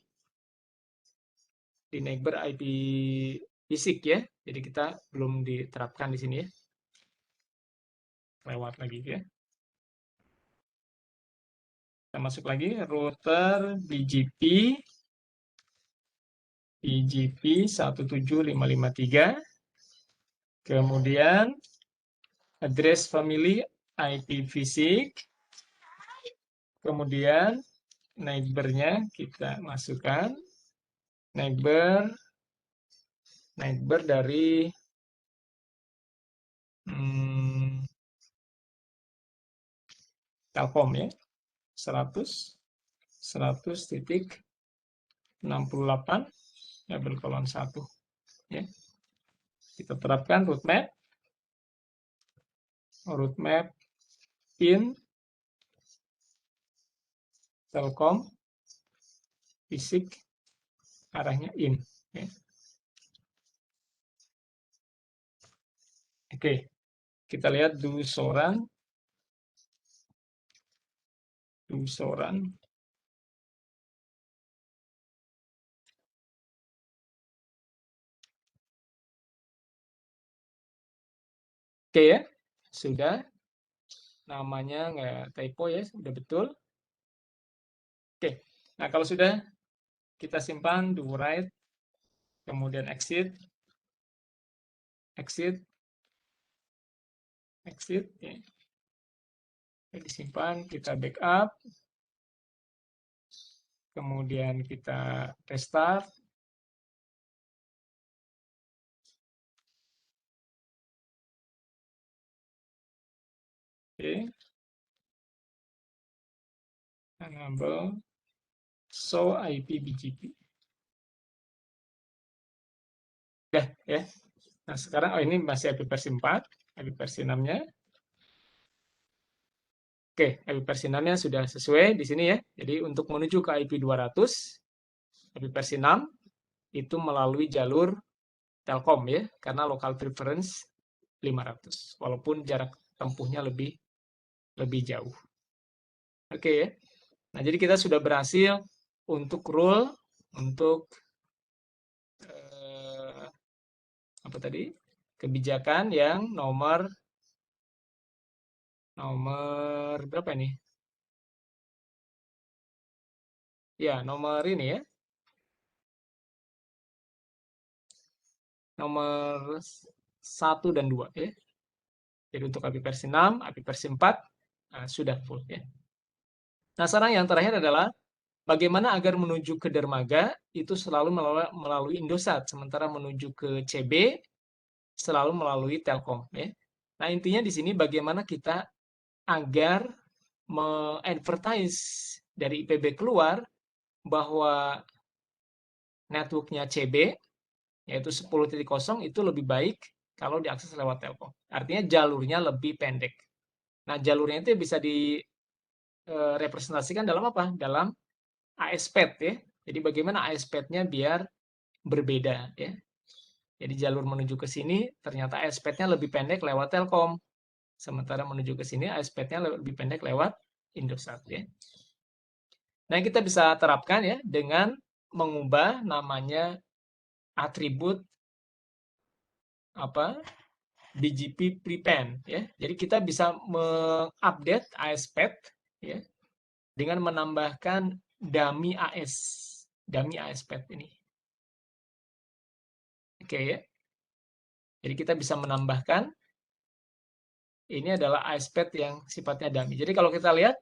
fisik ya. Jadi kita belum diterapkan di sini ya. Lewat lagi ya. Kita masuk lagi router BGP 17553. Kemudian address family IP fisik. Kemudian neighbor-nya kita masukkan. Neighbor dari Telkom ya. 100.68 label kolon 1 ya. Kita terapkan roadmap in Telkom fisik arahnya in ya. Oke, kita lihat dusoran. Oke ya, sudah. Namanya nggak typo ya, sudah betul. Oke, nah kalau sudah kita simpan do write, kemudian exit ya. Disimpan, kita backup, kemudian kita restart. Oke. Enable show IP BGP. Udah ya. Nah, sekarang ini masih IP versi 4, IP versi 6-nya. Oke, IP versi 6-nya sudah sesuai di sini ya. Jadi untuk menuju ke IP 200, IP versi 6 itu melalui jalur Telkom ya, karena local preference 500, walaupun jarak tempuhnya lebih jauh. Oke ya. Nah, jadi kita sudah berhasil untuk rule, untuk apa tadi? Kebijakan yang nomor berapa ini? Ya, nomor ini ya. Nomor 1 dan 2 ya. Jadi untuk API versi 6, API versi 4 sudah full ya. Nah, sekarang yang terakhir adalah bagaimana agar menuju ke dermaga itu selalu melalui Indosat, sementara menuju ke CB selalu melalui Telkom ya. Nah, intinya di sini bagaimana kita agar me-advertise dari IPB keluar bahwa networknya CB yaitu 10.0 itu lebih baik kalau diakses lewat Telkom. Artinya jalurnya lebih pendek. Nah, jalurnya itu bisa direpresentasikan dalam apa? Dalam ASPED ya. Jadi bagaimana ASPED-nya biar berbeda ya. Jadi jalur menuju ke sini ternyata ASPED-nya lebih pendek lewat Telkom. Sementara menuju ke sini ASPED-nya lebih pendek lewat Indosat ya. Nah, kita bisa terapkan ya dengan mengubah namanya atribut BGP prepend ya. Jadi kita bisa mengupdate ASPED ya dengan menambahkan dummy ASPED ini. Oke ya. Jadi kita bisa menambahkan ini adalah ASPED yang sifatnya dummy. Jadi kalau kita lihat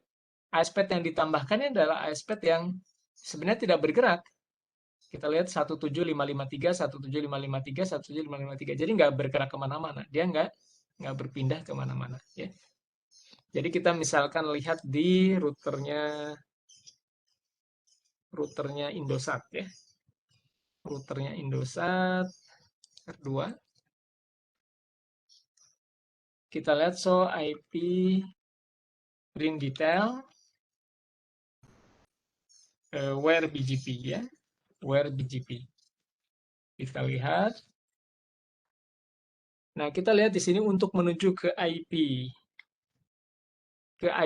ASPED yang ditambahkan adalah ASPED yang sebenarnya tidak bergerak. Kita lihat 17553, 17553, 17553. Jadi nggak bergerak kemana-mana. Dia nggak berpindah kemana-mana. Ya. Jadi kita misalkan lihat di routernya Indosat ya. Routernya Indosat R2. Kita lihat show IP ring detail where BGP ya. Where BGP. Kita lihat. Nah, kita lihat di sini untuk menuju ke IP 10.0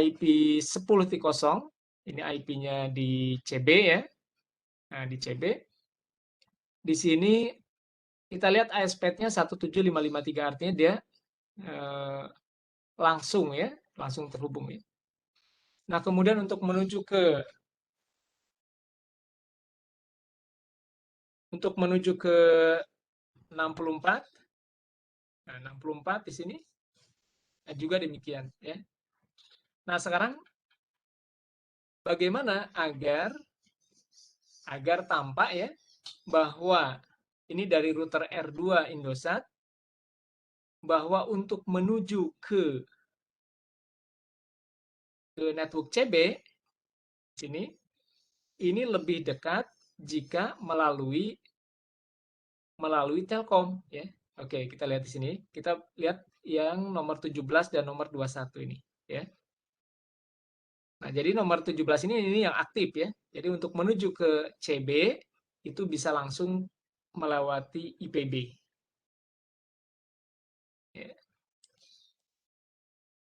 Ini IP-nya di CB ya. Nah, di CB. Di sini kita lihat ASP-nya 17553, artinya dia langsung ya, langsung terhubung ya. Nah, kemudian untuk menuju ke 64, nah 64 di sini juga demikian ya. Nah, sekarang bagaimana agar tampak ya bahwa ini dari router R2 Indosat, bahwa untuk menuju ke network CB sini ini lebih dekat jika melalui Telkom ya. Oke, kita lihat di sini. Kita lihat yang nomor 17 dan nomor 21 ini ya. Nah, jadi nomor 17 ini yang aktif ya. Jadi untuk menuju ke CB itu bisa langsung melewati IPB. Ya.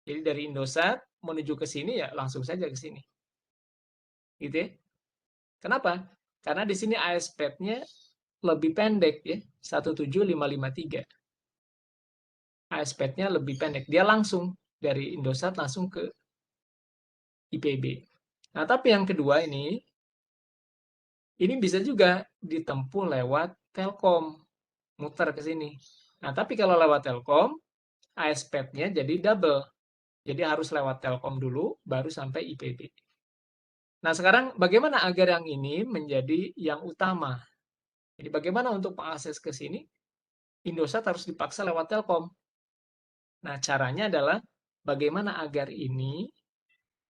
Jadi dari Indosat menuju ke sini ya langsung saja ke sini. Gitu ya. Kenapa? Karena di sini ASP-nya lebih pendek ya, 17553. ASP-nya lebih pendek. Dia langsung dari Indosat langsung ke IPB. Nah, tapi yang kedua ini bisa juga ditempuh lewat Telkom, muter ke sini. Nah, tapi kalau lewat Telkom, ASP-nya jadi double. Jadi harus lewat Telkom dulu, baru sampai IPB. Nah, sekarang bagaimana agar yang ini menjadi yang utama? Jadi bagaimana untuk mengakses ke sini? Indosat harus dipaksa lewat Telkom. Nah, caranya adalah bagaimana agar ini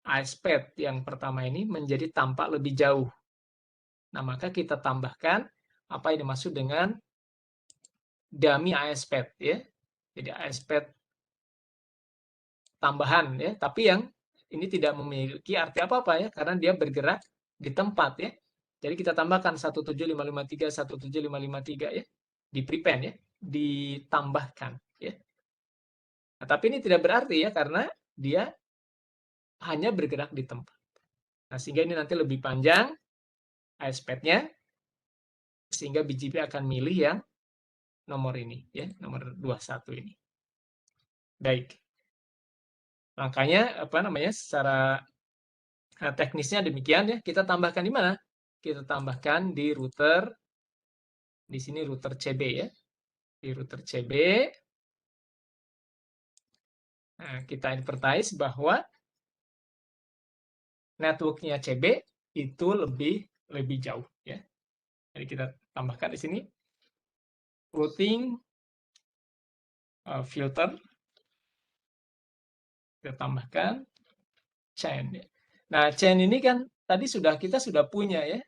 ASP yang pertama ini menjadi tampak lebih jauh. Nah, maka kita tambahkan apa yang dimaksud dengan dummy ASP ya. Jadi ASP tambahan ya, tapi yang ini tidak memiliki arti apa-apa ya, karena dia bergerak di tempat ya. Jadi kita tambahkan 17553, 17553 ya, di prepend ya, ditambahkan ya. Nah, tapi ini tidak berarti ya, karena dia hanya bergerak di tempat. Nah, sehingga ini nanti lebih panjang ASP-nya, sehingga BGP akan milih yang nomor ini ya, nomor 21 ini. Baik. Makanya apa namanya secara teknisnya demikian ya. Kita tambahkan di mana? Kita tambahkan di router, di sini router CB ya. Di router CB, nah, kita advertise bahwa networknya CB itu lebih jauh ya. Jadi kita tambahkan di sini routing filter, kita tambahkan chain ya. Nah, chain ini kan tadi kita sudah punya ya.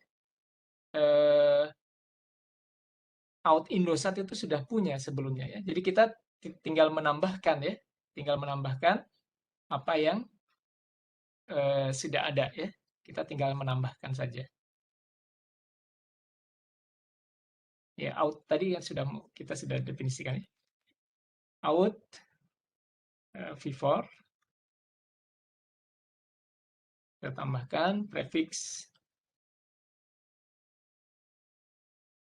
Out Indosat itu sudah punya sebelumnya ya. Jadi kita tinggal menambahkan ya, tinggal menambahkan apa yang sudah ada ya. Kita tinggal menambahkan saja. Ya, out tadi yang kita sudah definisikan ya. Out V4, kita tambahkan prefix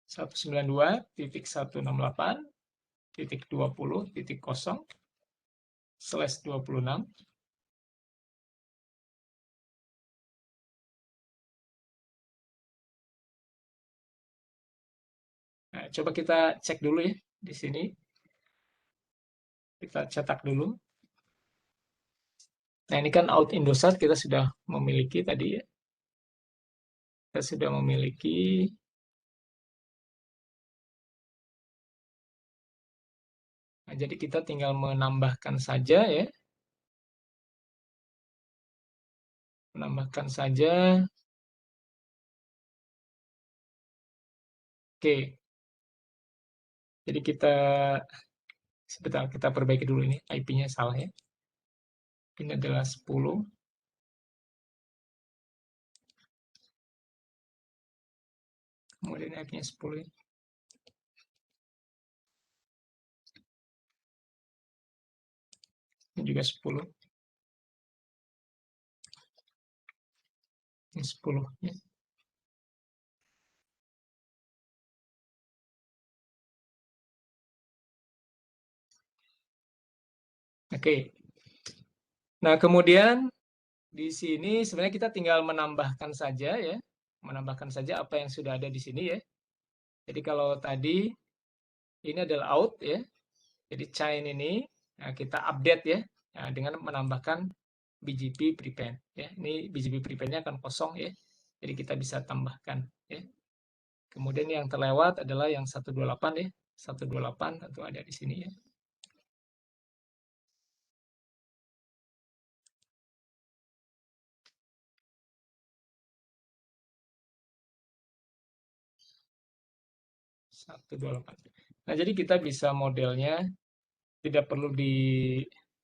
192.168.20.0/26. Nah, coba kita cek dulu ya di sini. Kita cetak dulu. Nah, ini kan out Indosat kita sudah memiliki tadi ya. Kita sudah memiliki. Nah, jadi kita tinggal menambahkan saja ya. Menambahkan saja. Oke. Jadi sebentar kita perbaiki dulu ini. IP-nya salah ya. Ini adalah 10. Kemudian IP-nya 10 ini. Ini juga 10. Yang 10 ya. Oke. Nah, kemudian di sini sebenarnya kita tinggal menambahkan saja ya. Menambahkan saja apa yang sudah ada di sini ya. Jadi kalau tadi ini adalah out ya. Jadi chain ini nah, kita update ya. Nah, dengan menambahkan BGP prepend ya. Ini BGP prependnya akan kosong ya. Jadi kita bisa tambahkan ya. Kemudian yang terlewat adalah yang 128 ya. 128 tentu ada di sini ya. Satu dua delapan. Nah, jadi kita bisa modelnya tidak perlu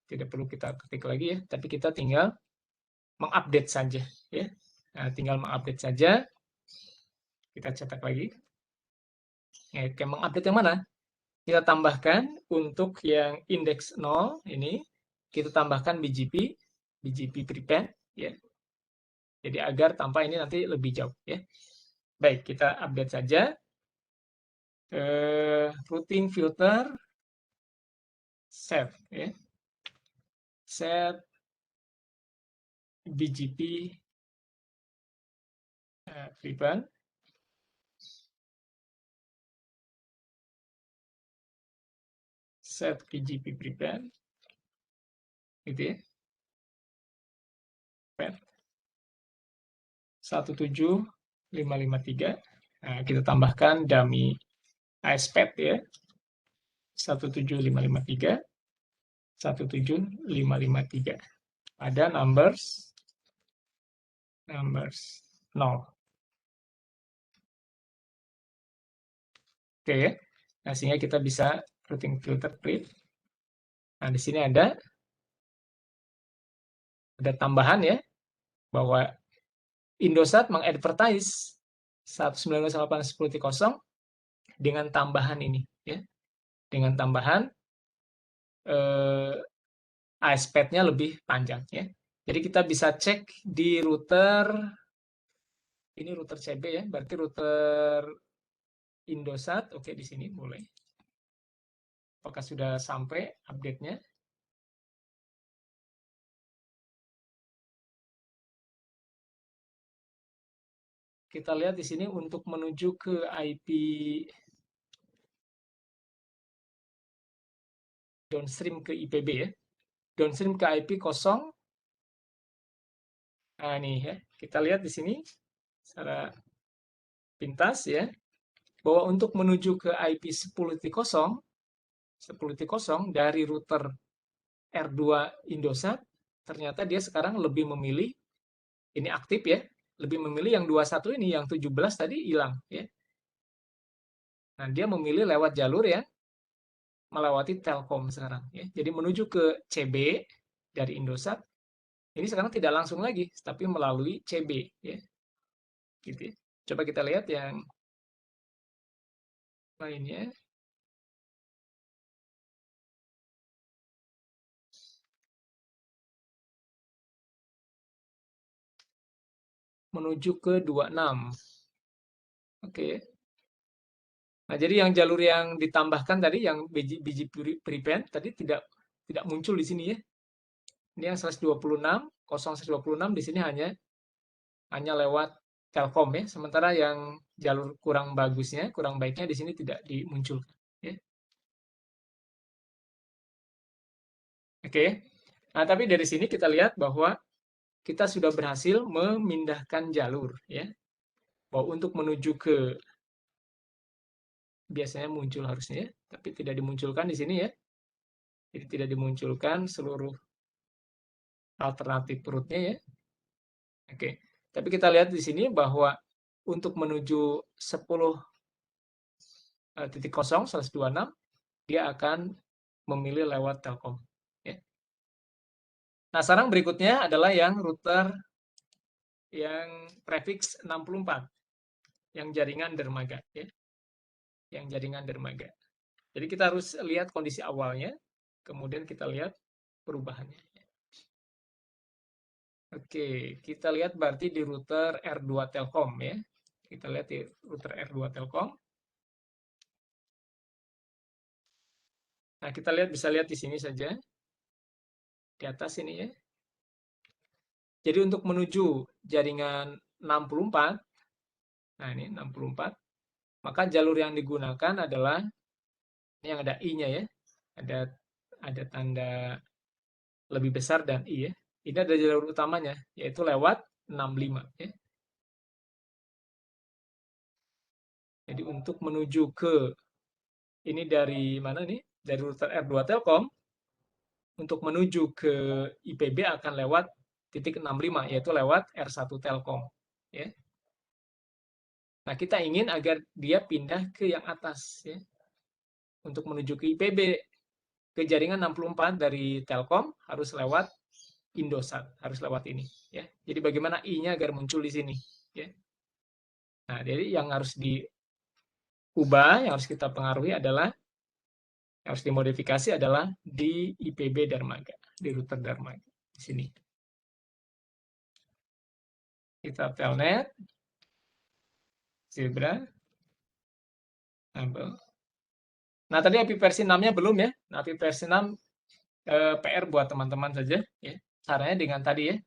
tidak perlu kita ketik lagi ya, tapi kita tinggal mengupdate saja ya. Nah, tinggal mengupdate saja. Kita cetak lagi. Ya, oke, mengupdate yang mana? Kita tambahkan untuk yang indeks 0 ini kita tambahkan BGP prepend ya. Jadi agar tanpa ini nanti lebih jauh ya. Baik, kita update saja. Routing filter set ya. Set BGP prepend. Set BGP prepend gitu ya. 17553. Nah, kita tambahkan dummy ASPED ya. 17553 17553. Ada numbers 0. Oke ya. Nah, sehingga kita bisa routing filter print. Nah, di sini ada tambahan ya bahwa Indosat mengadvertise 192.168.10.0 dengan tambahan ini ya. Dengan tambahan ASPED-nya lebih panjang ya. Jadi kita bisa cek di router ini router CB ya, berarti router Indosat. Oke, di sini boleh. Apakah sudah sampai update-nya? Kita lihat di sini untuk menuju ke IP downstream ke IPB ya. Downstream ke IP 0. Nah, nih ya. Kita lihat di sini secara pintas ya bahwa untuk menuju ke IP 10.0 dari router R2 Indosat ternyata dia sekarang lebih memilih ini aktif ya, lebih memilih yang 21 ini, yang 17 tadi hilang ya. Nah, dia memilih lewat jalur yang melewati Telkom sekarang ya. Jadi menuju ke CB dari Indosat ini sekarang tidak langsung lagi, tapi melalui CB ya. Gitu ya. Coba kita lihat yang lainnya. Menuju ke 26. Oke. Nah, jadi yang jalur yang ditambahkan tadi yang BG prepend tadi tidak muncul di sini ya. Ini yang 126, 0126 di sini hanya lewat Telkom ya. Sementara yang jalur kurang bagusnya, kurang baiknya di sini tidak dimunculkan ya. Oke. Nah, tapi dari sini kita lihat bahwa kita sudah berhasil memindahkan jalur ya. Bahwa untuk menuju ke biasanya muncul harusnya ya, tapi tidak dimunculkan di sini ya. Jadi tidak dimunculkan seluruh alternatif route-nya ya. Oke. Tapi kita lihat di sini bahwa untuk menuju 10.0 126 dia akan memilih lewat Telkom ya. Nah, sekarang berikutnya adalah yang router yang prefix 64 yang jaringan dermaga ya. Yang jaringan dermaga. Jadi kita harus lihat kondisi awalnya, kemudian kita lihat perubahannya. Oke, kita lihat berarti di router R2 Telkom ya. Kita lihat di router R2 Telkom. Nah, kita lihat bisa lihat di sini saja, di atas ini ya. Jadi untuk menuju jaringan 64, nah ini 64, maka jalur yang digunakan adalah ini yang ada I-nya ya. Ada tanda lebih besar dan I ya. Ini ada jalur utamanya, yaitu lewat 65 ya. Jadi untuk menuju ke ini dari mana nih? Dari router R2 Telkom, untuk menuju ke IPB akan lewat titik 65, yaitu lewat R1 Telkom. Ya. Nah, kita ingin agar dia pindah ke yang atas. Ya. Untuk menuju ke IPB, ke jaringan 64 dari Telkom harus lewat Indosat, harus lewat ini. Ya. Jadi bagaimana I-nya agar muncul di sini. Ya. Nah, jadi yang harus diubah, yang harus kita pengaruhi adalah, yang harus dimodifikasi adalah di IPB Dermaga, di router Dermaga. Di sini. Kita telnet, Zebra, Nabel. Nah, tadi API versi 6-nya belum ya. Nah, API versi 6 PR buat teman-teman saja ya. Caranya dengan tadi ya.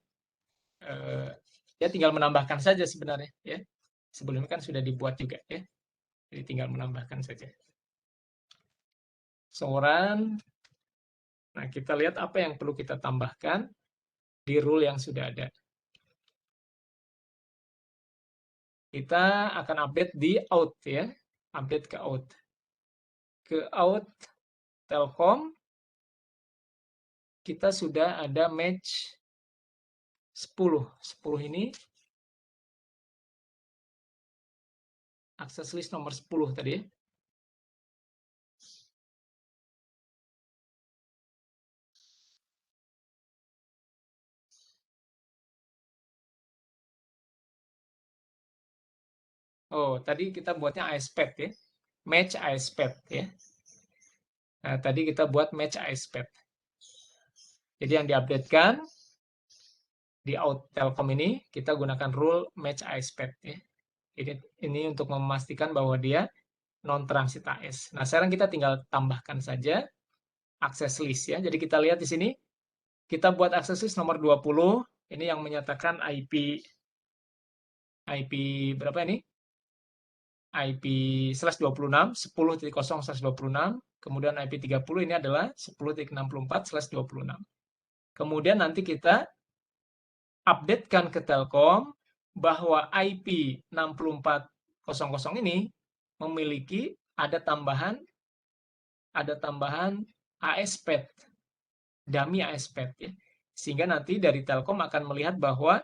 Ya tinggal menambahkan saja sebenarnya ya. Sebelumnya kan sudah dibuat juga ya. Jadi tinggal menambahkan saja. Seorang. Nah, kita lihat apa yang perlu kita tambahkan di rule yang sudah ada. Kita akan update di out ya. Update ke out. Ke out Telkom kita sudah ada match 10. 10 ini akses list nomor 10 tadi ya. Oh, tadi kita buatnya ASPED ya. Match ASPED ya. Nah, tadi kita buat match ASPED. Jadi yang diupdatekan di out Telkom ini kita gunakan rule match ASPED ya. Jadi ini untuk memastikan bahwa dia non transit AS. Nah, sekarang kita tinggal tambahkan saja akses list ya. Jadi kita lihat di sini kita buat akses list nomor 20 ini yang menyatakan IP berapa ini? IP /26 10.0/26, kemudian IP 30 ini adalah 10.64/26. Kemudian nanti kita updatekan ke Telkom bahwa IP 6400 ini memiliki ada tambahan ASPED, dummy ASPED ya. Sehingga nanti dari Telkom akan melihat bahwa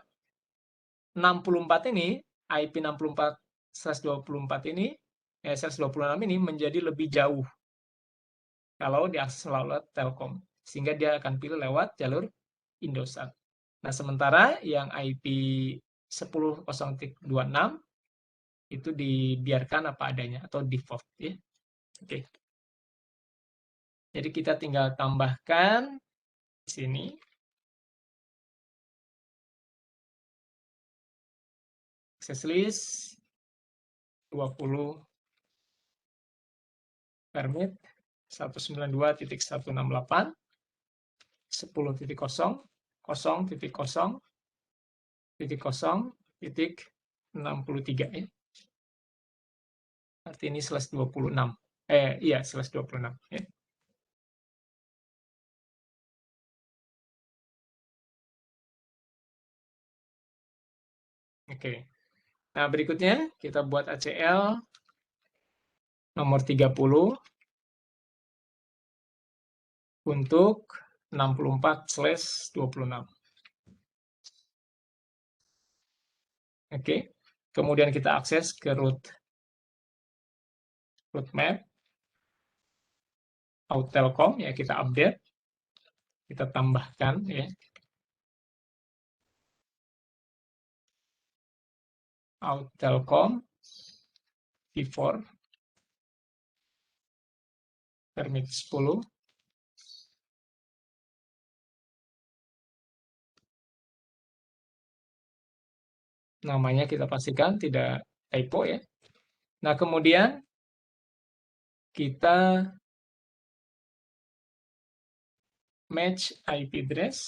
64 ini, IP 64/24 ini, 26 ini menjadi lebih jauh kalau diakses melalui Telkom. Sehingga dia akan pilih lewat jalur Indosat. Nah, sementara yang IP 10.0.26 itu dibiarkan apa adanya atau default ya. Oke. Jadi kita tinggal tambahkan di sini access list 20 permit 192.168 10.0.0.0.0.63 ya. Arti ini /26. Iya, /26 ya. Oke. Nah, berikutnya kita buat ACL nomor 30 untuk 64/26. Oke. Kemudian kita akses ke root map out Telkom ya, kita update, kita tambahkan ya. Out Telkom V4 permit 10. Namanya kita pastikan tidak typo ya. Nah, kemudian kita match IP address.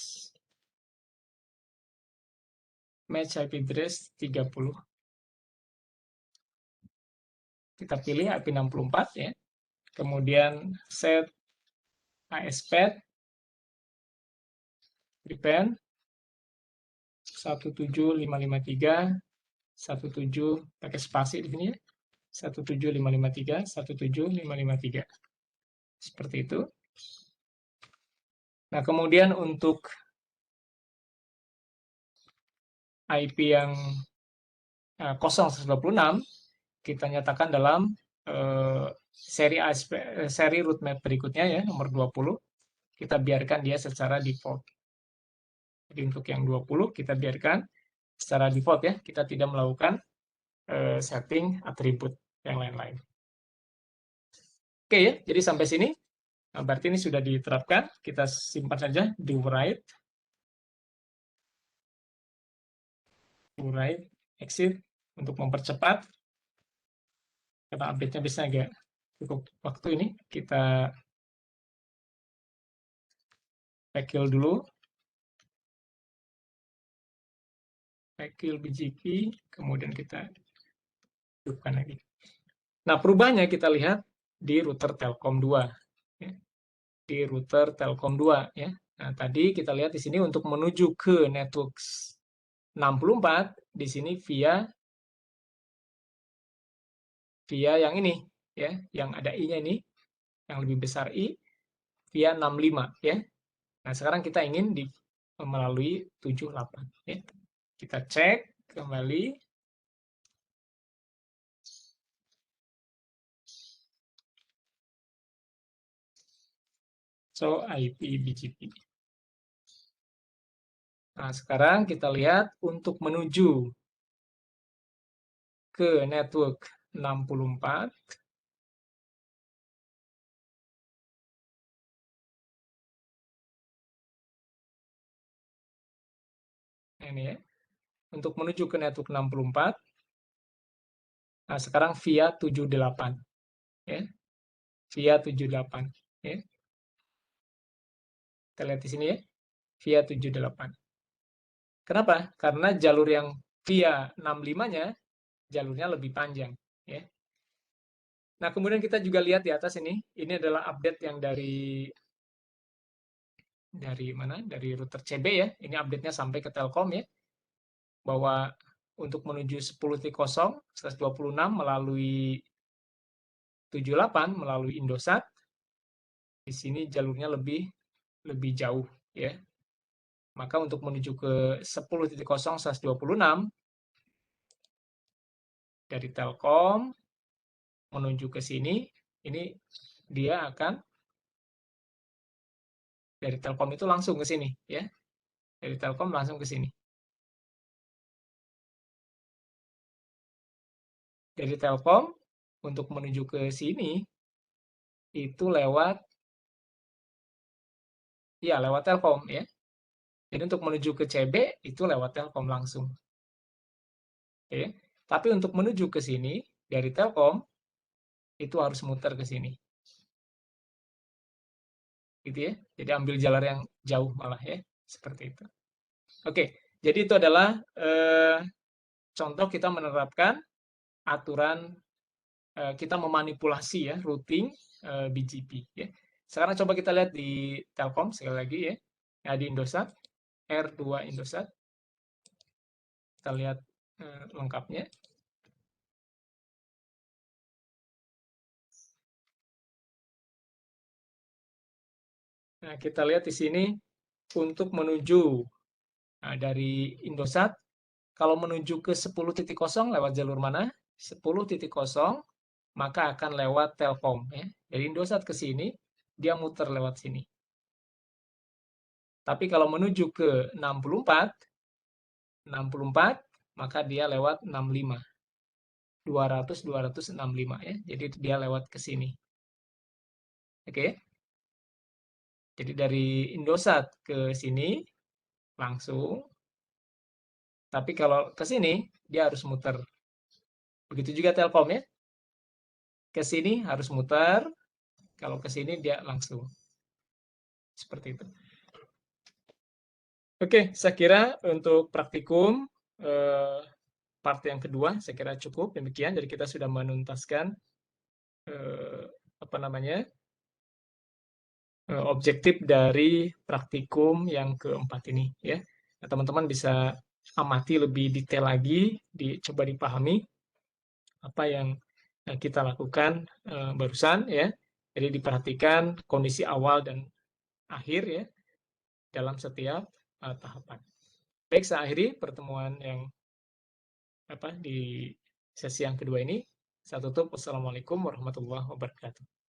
Match IP address 30. Kita pilih IP 64 ya. Kemudian set ASPath prevent 17553 17 pakai spasi di sini ya. 17553 17553. Seperti itu. Nah, kemudian untuk IP yang 0126 kita nyatakan dalam seri root map berikutnya ya, nomor 20. Kita biarkan dia secara default. Jadi untuk yang 20 kita biarkan secara default ya, kita tidak melakukan setting atribut yang lain-lain. Oke ya, jadi sampai sini. Nah, berarti ini sudah diterapkan. Kita simpan saja do write, exit untuk mempercepat. Karena update-nya bisa agak cukup waktu ini. Kita kill dulu. Kill BGP, kemudian kita hidupkan lagi. Nah, perubahannya kita lihat di router Telkom 2. Ya. Di router Telkom 2. Ya. Nah, tadi kita lihat di sini untuk menuju ke network 64, di sini via yang ini, ya, yang ada I-nya ini, yang lebih besar I, via 65. Ya. Nah, sekarang kita ingin melalui 78. Ya. Kita cek kembali. So, IP BGP. Nah, sekarang kita lihat untuk menuju ke network 64. Ini ya. Untuk menuju ke network 64. Nah, sekarang via 78. Ya. Via 78. Ya. Kita lihat di sini ya. Via 78. Kenapa? Karena jalur yang via 65-nya, jalurnya lebih panjang. Ya. Nah, kemudian kita juga lihat di atas ini. Ini adalah update yang dari mana? Dari router CB ya. Ini update-nya sampai ke Telkom ya. Bahwa untuk menuju 10.0 126 melalui 78 melalui Indosat, di sini jalurnya lebih jauh ya. Maka untuk menuju ke 10.0 126 dari Telkom menuju ke sini, ini dia akan dari Telkom itu langsung ke sini ya. Dari Telkom langsung ke sini. Dari Telkom untuk menuju ke sini itu lewat Telkom ya. Jadi untuk menuju ke CB itu lewat Telkom langsung. Oke. Tapi untuk menuju ke sini dari Telkom itu harus muter ke sini. Gitu ya. Jadi ambil jalur yang jauh malah ya, seperti itu. Oke, jadi itu adalah contoh kita menerapkan aturan kita memanipulasi ya routing BGP ya. Sekarang coba kita lihat di Telkom sekali lagi ya. Nah, di Indosat R2 Indosat. Kita lihat lengkapnya. Nah, kita lihat di sini untuk menuju dari Indosat, kalau menuju ke 10.0 lewat jalur mana? 10.0 maka akan lewat Telkom. Ya. Dari Indosat ke sini, dia muter lewat sini. Tapi kalau menuju ke 64, maka dia lewat 65. 265 ya. Jadi dia lewat ke sini. Oke. Jadi dari Indosat ke sini langsung Tapi kalau ke sini, dia harus muter. Begitu juga Telkom ya. Ke sini harus muter, kalau ke sini dia langsung. Seperti itu. Oke, saya kira untuk praktikum eh, part yang kedua saya kira cukup demikian. Jadi kita sudah menuntaskan eh, apa namanya objektif dari praktikum yang keempat ini ya. Nah, teman-teman bisa amati lebih detail lagi, coba dipahami apa yang kita lakukan barusan ya. Jadi diperhatikan kondisi awal dan akhir ya dalam setiap tahapan. Baik, saya akhiri pertemuan yang di sesi yang kedua ini. Saya tutup. Wassalamualaikum warahmatullahi wabarakatuh.